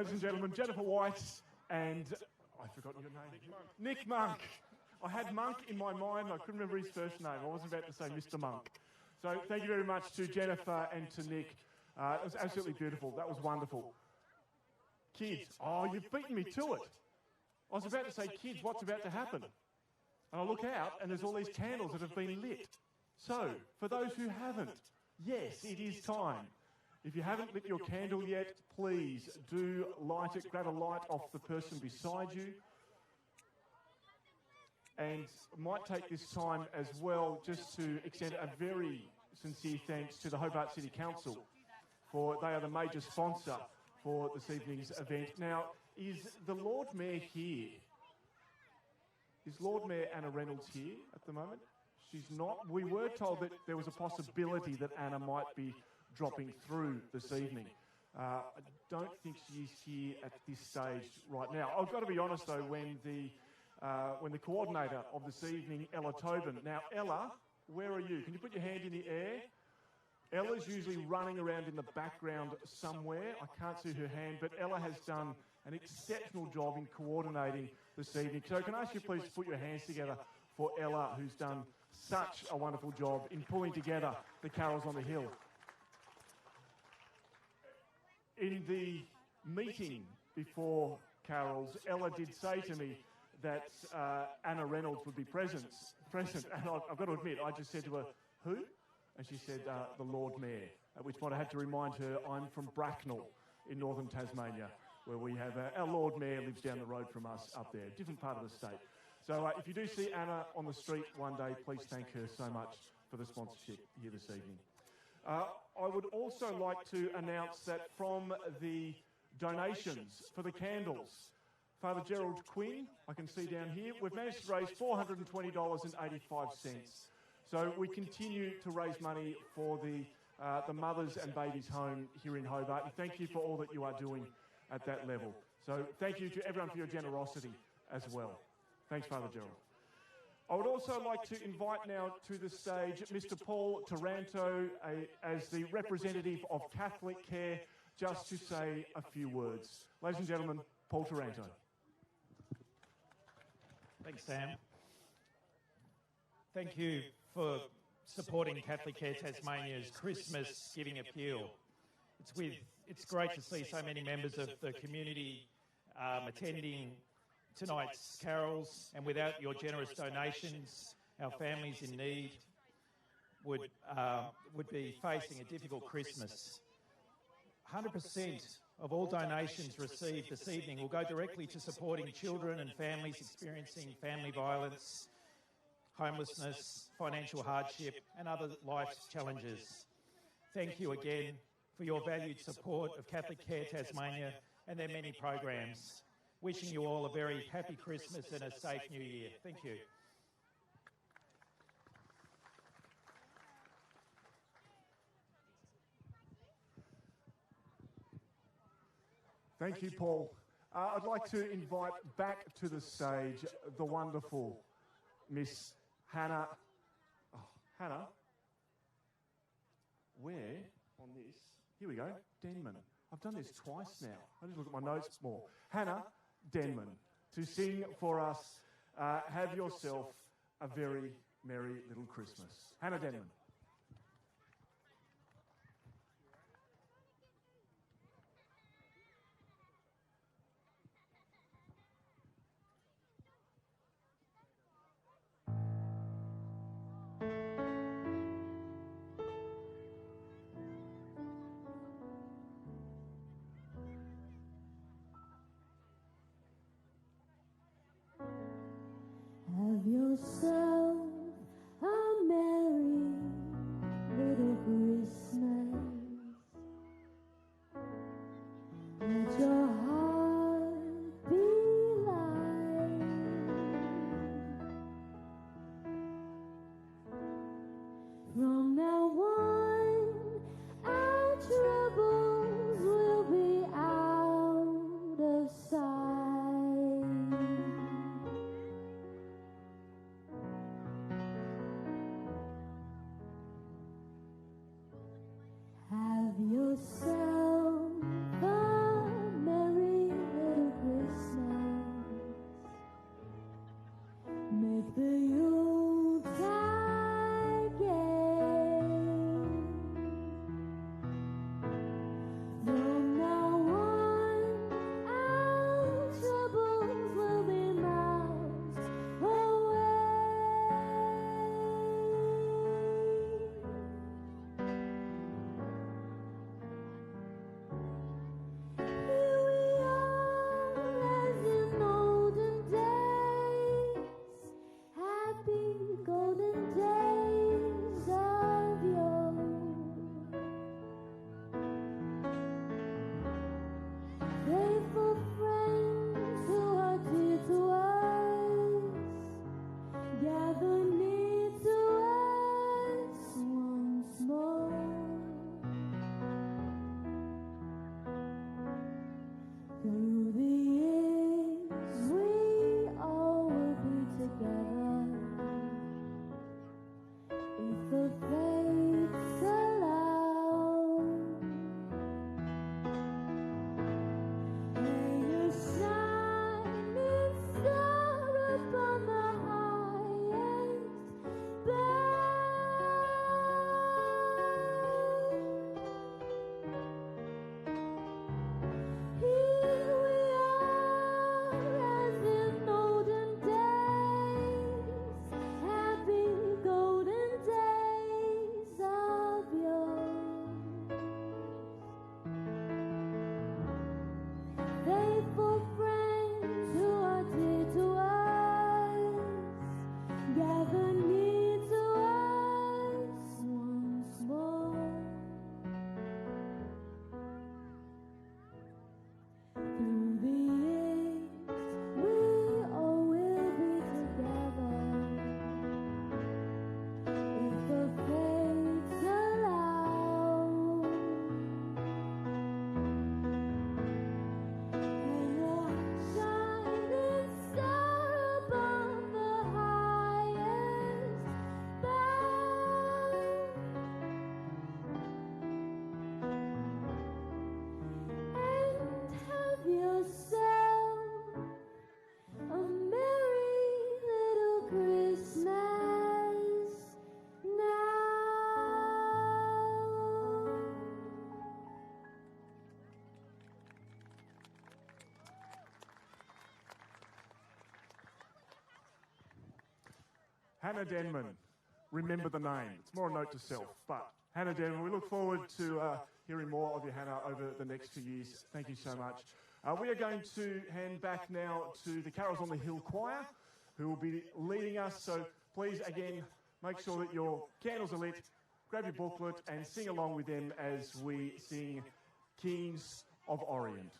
Ladies and gentlemen, Jennifer White and... I've forgotten your name. Nick Monk. I had Monk in my mind. I couldn't remember his first name. I wasn't about to say Mr. Monk. So thank you very much to Jennifer and to Nick. It was absolutely beautiful. That was wonderful. Kids. Oh, you've beaten me to it. I was about to say, kids, what's about to happen? And I look out and there's all these candles that have been lit. So, for those who haven't, yes, it is time. If you haven't lit your candle yet, please do light it. Grab a light off the person beside you. And might take this time as well just to extend a very sincere thanks to the Hobart City Council, for they are the major sponsor for this evening's event. Now, is the Lord Mayor here? Is Lord Mayor Anna Reynolds here at the moment? She's not. We were told that there was a possibility that Anna might be dropping through this evening. I don't think she is here at this stage right now. I've got to be honest though, when the coordinator of this evening, Ella Tobin. Now, Ella, where are you? Can you put your hand in the air? Ella's usually running around in the background somewhere. I can't see her hand, but Ella has done an exceptional job in coordinating this evening. So can I ask you please to put your hands together for Ella, who's done such a wonderful job in pulling together the Carols on the Hill. In the meeting before Carols, Ella did say to me that Anna Reynolds would be present, and I've got to admit, I just said to her, who? And she said, the Lord Mayor, at which point I had to remind her I'm from Bracknell in northern Tasmania, where we have our Lord Mayor lives down the road from us up there, different part of the state. So if you do see Anna on the street one day, please thank her so much for the sponsorship here this evening. I would also like to announce that from the donations for the candles, Father Gerald Quinn, I can see down here, we've managed to raise $420.85. So we continue to raise money for the Mothers and Babies Home here in Hobart, and thank you for all that you are doing at that level. So thank you to everyone for your generosity as well. Thanks, Father Gerald. I would also like to invite now to the stage Mr. Paul Taranto as the representative of Catholic Care, just to say a few words. Ladies and gentlemen, Paul Taranto. Thanks, Sam. Thank you for supporting Catholic Care Tasmania's Christmas giving appeal. It's great to see so many members of the community attending tonight's carols, and without your generous donations, our families in need would be facing a difficult Christmas. 100% of all donations received this evening will go directly to supporting children and families experiencing family violence, homelessness, financial hardship and other life's challenges. Thank you again for your valued support of Catholic Care Tasmania and their many programs. Wishing you all a very happy Christmas and a safe New Year. Thank you. Thank you, Paul. I'd like to invite back to the stage the wonderful Miss Hannah. Oh, Hannah, where on this? Here we go, Denman. I've done this twice now. I just look at my notes more. Hannah Denman, to sing for us, Have Yourself a Very Merry Little Christmas. Hannah Denman. Have yourself a merry Hannah Denman. Remember the name. It's more a note to self. But Hannah Denman, we look forward to hearing more of you, Hannah, over the next few years. Thank you so much. We are going to hand back now to the Carols on the Hill Choir, who will be leading us. So please, again, make sure that your candles are lit, grab your booklet and sing along with them as we sing Kings of Orient.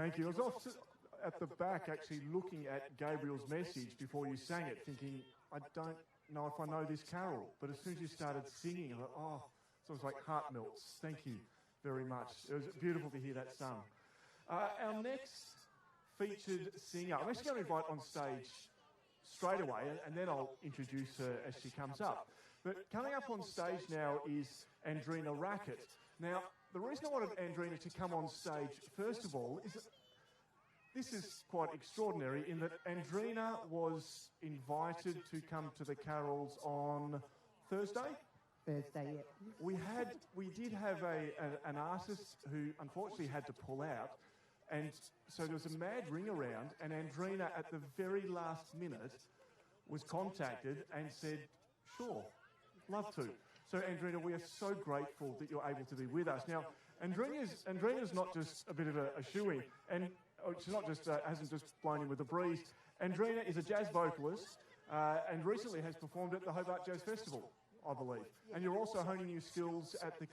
Thank you. I was off at the back actually looking at Gabriel's message before you sang it, thinking, I don't know if I know this carol. But as soon as you started singing, I thought, oh, so it was like heart melts. Thank you very much. It was beautiful to hear that sung. Our next featured singer, I'm actually going to invite on stage straight away, and then I'll introduce her as she comes up. But coming up on stage now is Andrina Rackett. Now, the reason I wanted Andrina to come on stage, first of all, is that this is quite extraordinary in that Andrina was invited to come to the carols on Thursday. Thursday, yeah. We did have an artist who unfortunately had to pull out, and so there was a mad ring around, and Andrina at the very last minute was contacted and said, sure, love to. So Andrina, we are so grateful that you're able to be with us. Now, Andrina's not just a bit of a shoo-in, and she's not just hasn't just blown in with the breeze. Andrina is a jazz vocalist and recently has performed at the Hobart Jazz Festival, I believe. And you're also honing your skills at the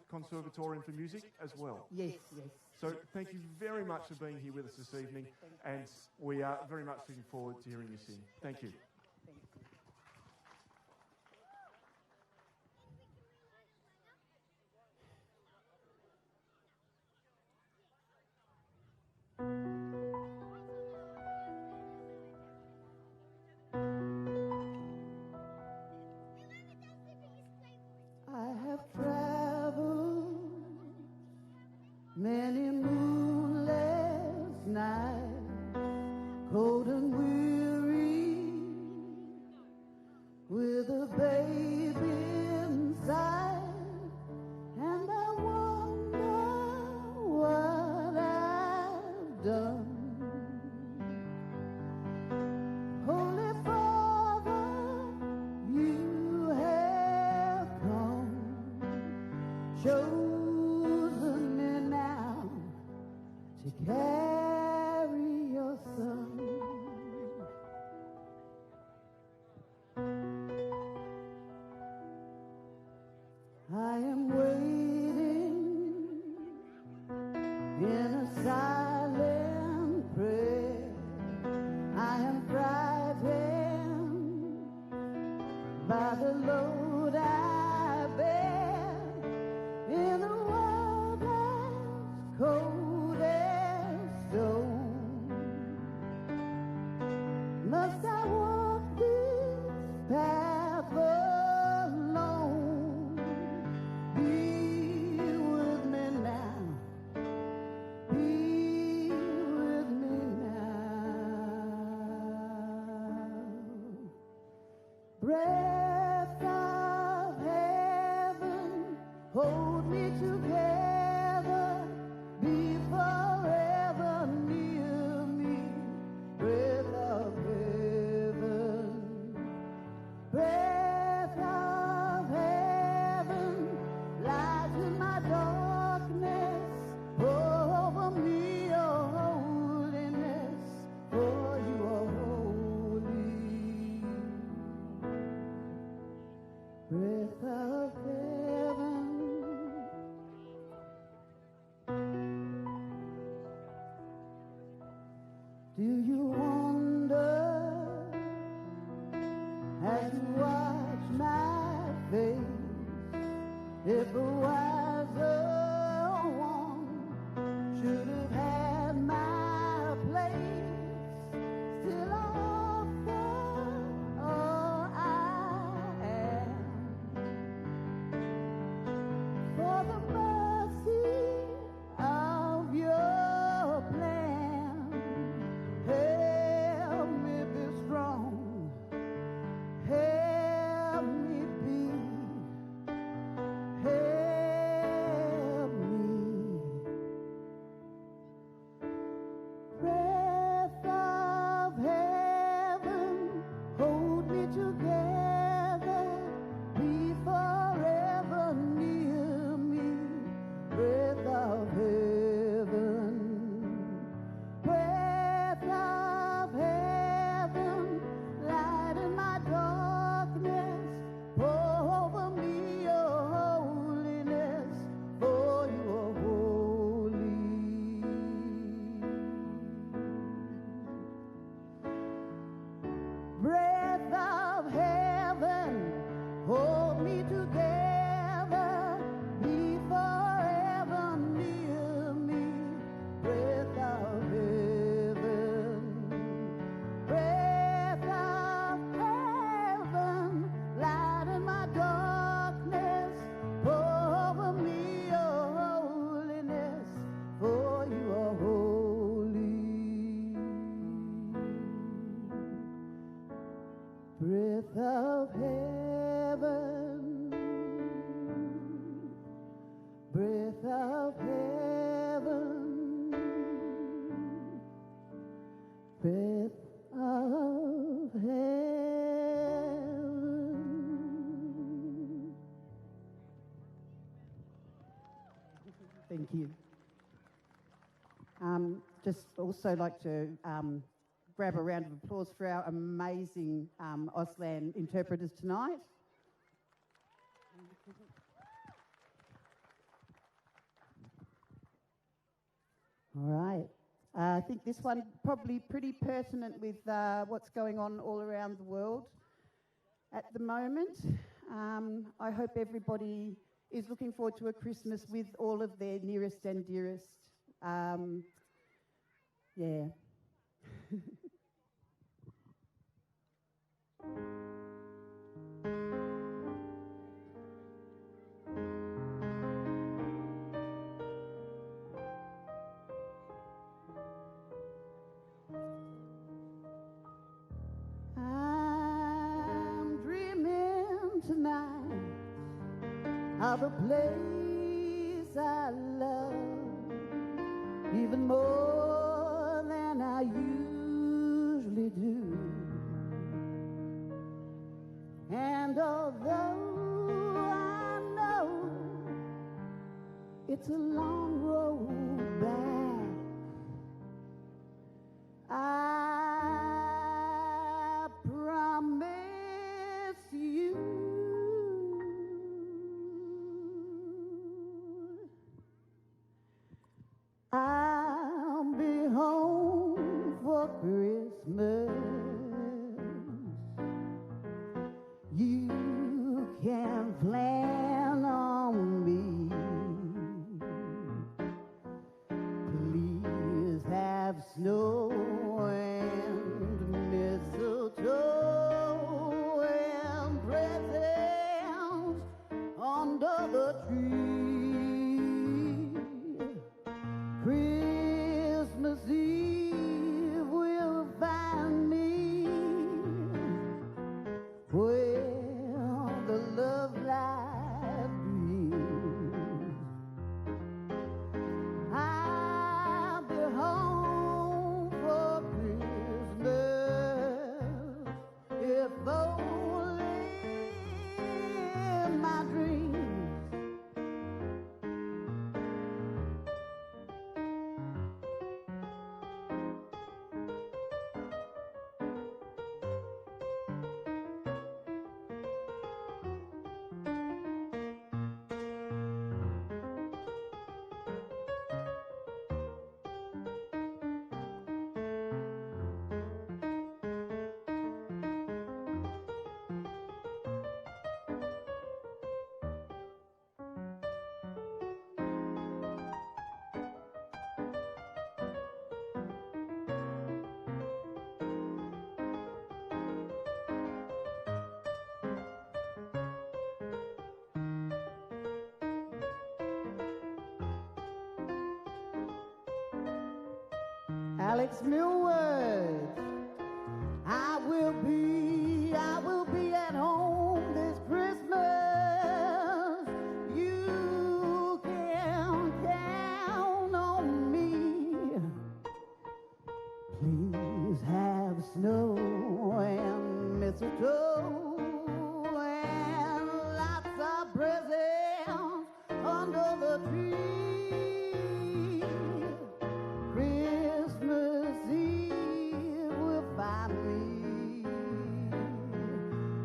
Conservatorium for Music as well. Yes, yes. So thank you very much for being here with us this evening, and we are very much looking forward to hearing you sing. Thank you. I have traveled many moonless nights, cold and weary, with a baby inside, and I wonder what I've done. Holy Father, you have come, chosen me now to carry your son. I am waiting in a silent prayer. I am frightened by the load I bear in a world as cold as stone. Must I walk this path alone? Be with me now. Be with me now. Breath of heaven, hold me together. Be forever near me. Breath of heaven. Breath of heaven, light in my darkness. Pour over me your holiness, for you are holy. Breath of heaven. Do you wonder as you watch my face, if a wiser one should have had my place? Still I offer all I am, for the mercy of your plan. Help me be strong, help me be, help Thank you. Just also like to grab a round of applause for our amazing Auslan interpreters tonight. All right. I think this one probably pretty pertinent with what's going on all around the world at the moment. I hope everybody is looking forward to a Christmas with all of their nearest and dearest. Yeah. I'm dreaming tonight of a place I love even more than I usually do. And although I know it's a long road back, I promise you I'll be home for Christmas. You can plan on me. Please have snow and mistletoe and presents under the tree. Christmas Eve will find me where the love light breathes. I'll be home for Christmas, if only in my dreams. Alex Millward, I will be at home this Christmas. You can count on me. Please have snow and mistletoe and lots of presents under the tree. Christmas Eve will find me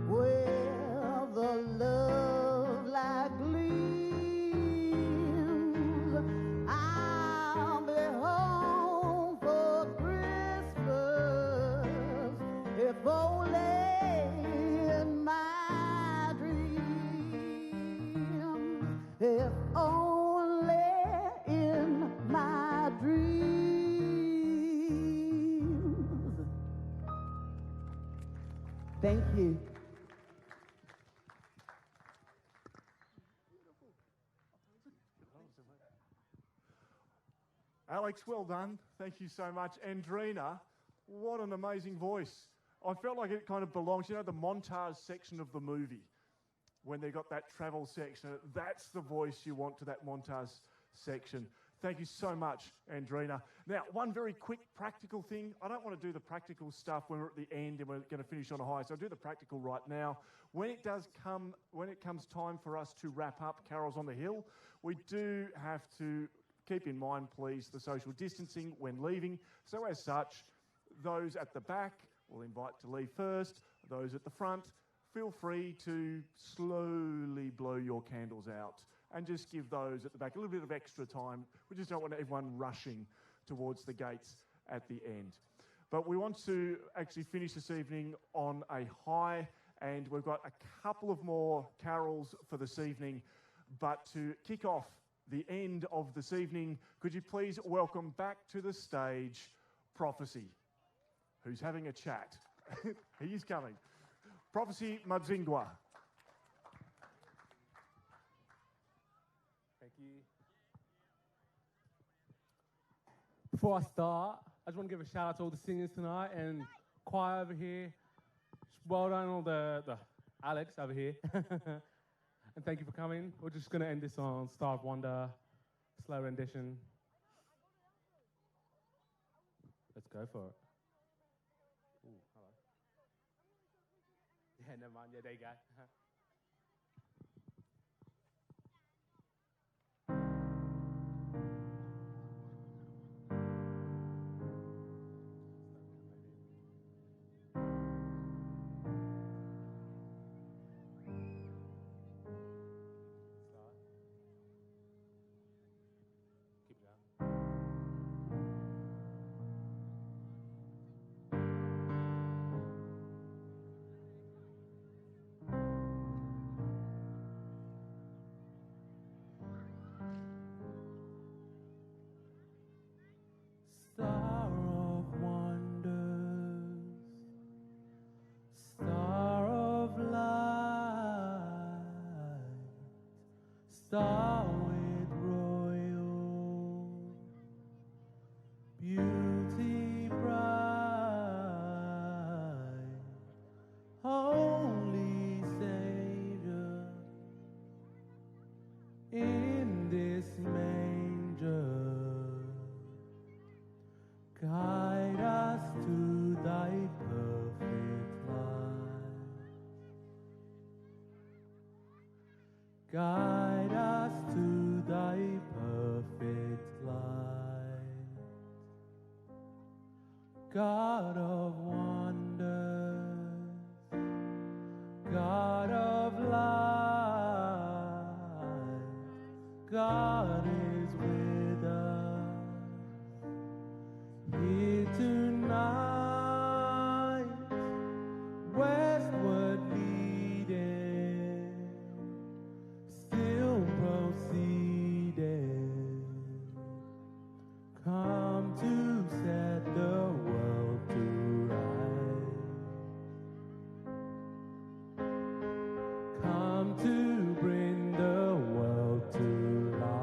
where the love light gleams. I'll be home for Christmas, if only in my dreams. If only in my dreams. Thank you. Alex, well done. Thank you so much. Andrina, what an amazing voice. I felt like it kind of belongs, you know, the montage section of the movie, when they got that travel section. That's the voice you want to that montage section. Thank you so much, Andrina. Now, one very quick practical thing. I don't want to do the practical stuff when we're at the end and we're going to finish on a high, so I'll do the practical right now. When it comes time for us to wrap up Carols on the Hill, we do have to keep in mind, please, the social distancing when leaving. So as such, those at the back we'll invite to leave first. Those at the front, feel free to slowly blow your candles out and just give those at the back a little bit of extra time. We just don't want everyone rushing towards the gates at the end. But we want to actually finish this evening on a high, and we've got a couple of more carols for this evening. But to kick off the end of this evening, could you please welcome back to the stage Prophecy, who's having a chat. He is coming. Prophecy Madzingwa. Thank you. Before I start, I just want to give a shout out to all the singers tonight and choir over here. Well done, all the Alex over here. And thank you for coming. We're just going to end this on Star of Wonder, slow rendition. Let's go for it. Ooh, hello. Yeah, never mind. Yeah, there you go. Star of wonders, star of light, star with royal beauty bright, holy Savior, in this manger. Guide us to thy perfect light. Guide us to thy perfect light. God of wonders, God of light, God is with us. Here tonight, westward leading, still proceeding, come to set the world to right, come to bring the world to light.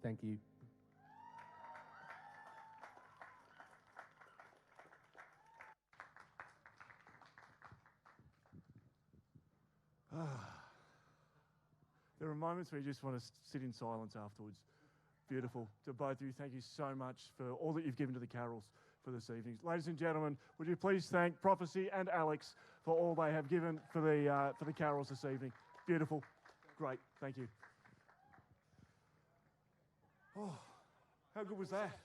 Thank you. There are moments where you just want to sit in silence afterwards. Beautiful. To both of you, thank you so much for all that you've given to the carols for this evening. Ladies and gentlemen, would you please thank Prophecy and Alex for all they have given for the carols this evening. Beautiful. Great. Thank you. Oh, how good was that?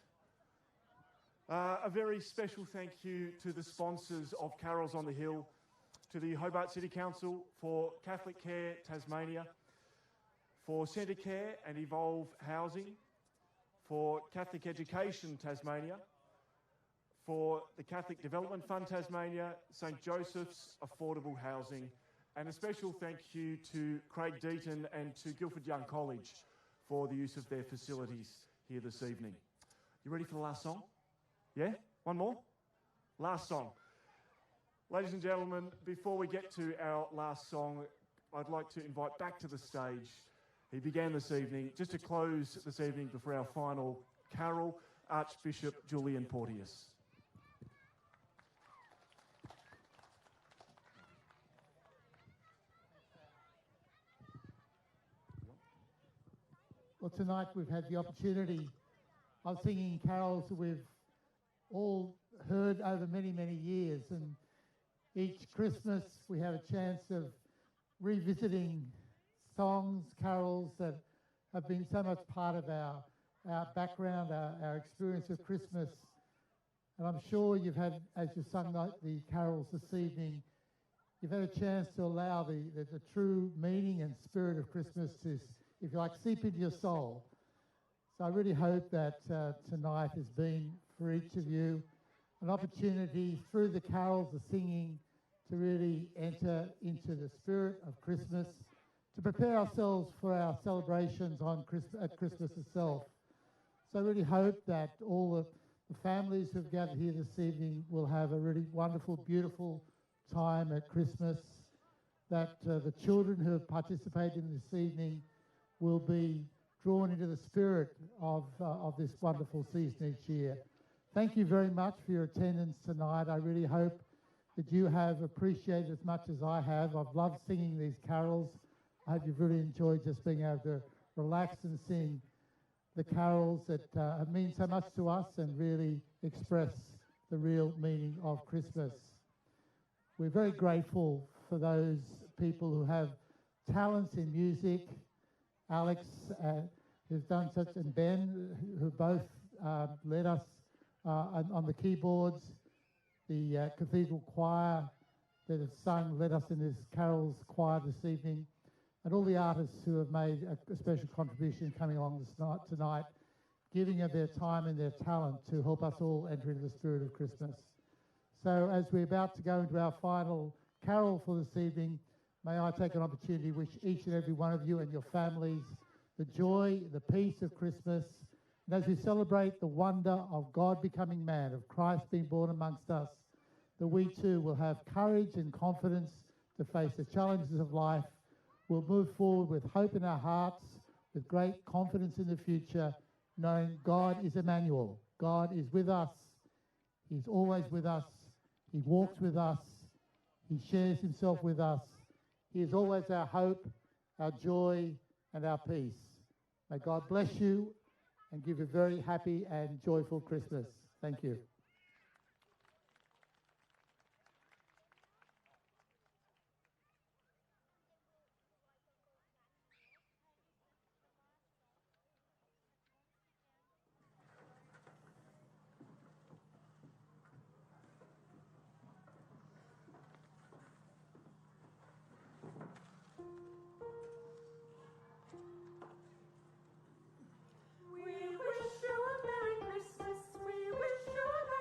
A very special thank you to the sponsors of Carols on the Hill, to the Hobart City Council, for Catholic Care Tasmania, for Centre Care and Evolve Housing, for Catholic Education Tasmania, for the Catholic Development Fund Tasmania, St Joseph's Affordable Housing, and a special thank you to Craig Deaton and to Guildford Young College for the use of their facilities here this evening. You ready for the last song? Yeah? One more? Last song. Ladies and gentlemen, before we get to our last song, I'd like to invite back to the stage. He began this evening, just to close this evening before our final carol, Archbishop Julian Porteous. Well, tonight we've had the opportunity of singing carols that we've all heard over many, many years, and each Christmas we have a chance of revisiting songs, carols that have been so much part of our background, our experience of Christmas. And I'm sure you've had, as you've sung the carols this evening, you've had a chance to allow the true meaning and spirit of Christmas to, if you like, seep into your soul. So I really hope that tonight has been, for each of you, an opportunity through the carols, the singing, to really enter into the spirit of Christmas, to prepare ourselves for our celebrations at Christmas itself. So I really hope that all the families who've gathered here this evening will have a really wonderful, beautiful time at Christmas, that the children who have participated in this evening will be drawn into the spirit of this wonderful season each year. Thank you very much for your attendance tonight. I really hope that you have appreciated as much as I have. I've loved singing these carols. I hope you've really enjoyed just being able to relax and sing the carols that mean so much to us and really express the real meaning of Christmas. We're very grateful for those people who have talents in music. Alex, who's done such, and Ben, who both led us on the keyboards, the Cathedral Choir that have led us in this carols choir this evening, and all the artists who have made a special contribution coming along tonight, giving of their time and their talent to help us all enter into the spirit of Christmas. So as we're about to go into our final carol for this evening, may I take an opportunity to wish each and every one of you and your families the joy, the peace of Christmas. And as we celebrate the wonder of God becoming man, of Christ being born amongst us, that we too will have courage and confidence to face the challenges of life. We'll move forward with hope in our hearts, with great confidence in the future, knowing God is Emmanuel. God is with us. He's always with us. He walks with us. He shares himself with us. He is always our hope, our joy, and our peace. May God bless you and give you a very happy and joyful Christmas. Thank you. We wish you a Merry Christmas. We wish you a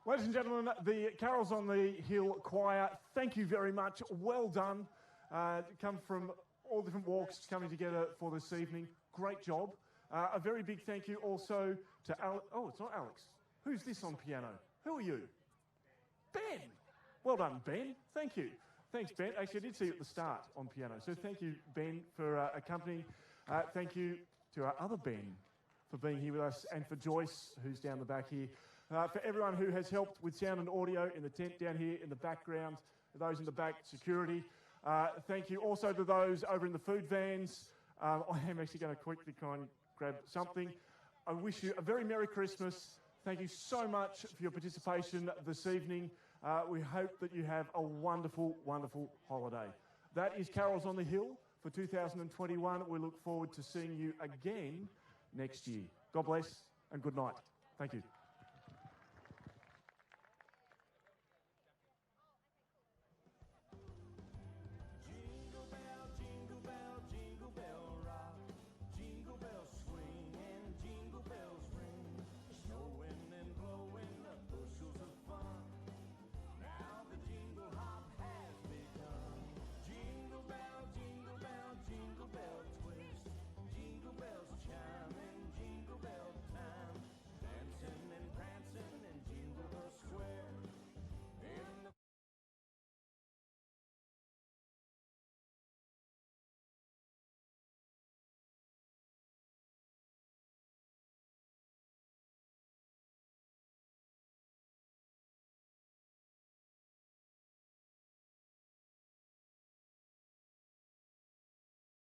Ladies and gentlemen, the Carols on the Hill Choir, thank you very much. Well done. Come from all different walks coming together for this evening. Great job. A very big thank you also to Alex. Oh, it's not Alex. Who's this on piano? Who are you? Ben. Well done, Ben. Thank you. Thanks, Ben. Actually, I did see you at the start on piano. So thank you, Ben, for accompanying. Thank you to our other Ben for being here with us, and for Joyce, who's down the back here. For everyone who has helped with sound and audio in the tent down here in the background, those in the back, security. Thank you also to those over in the food vans. I am actually going to quickly try and grab something. I wish you a very Merry Christmas. Thank you so much for your participation this evening. We hope that you have a wonderful, wonderful holiday. That is Carols on the Hill for 2021. We look forward to seeing you again next year. God bless and good night. Thank you.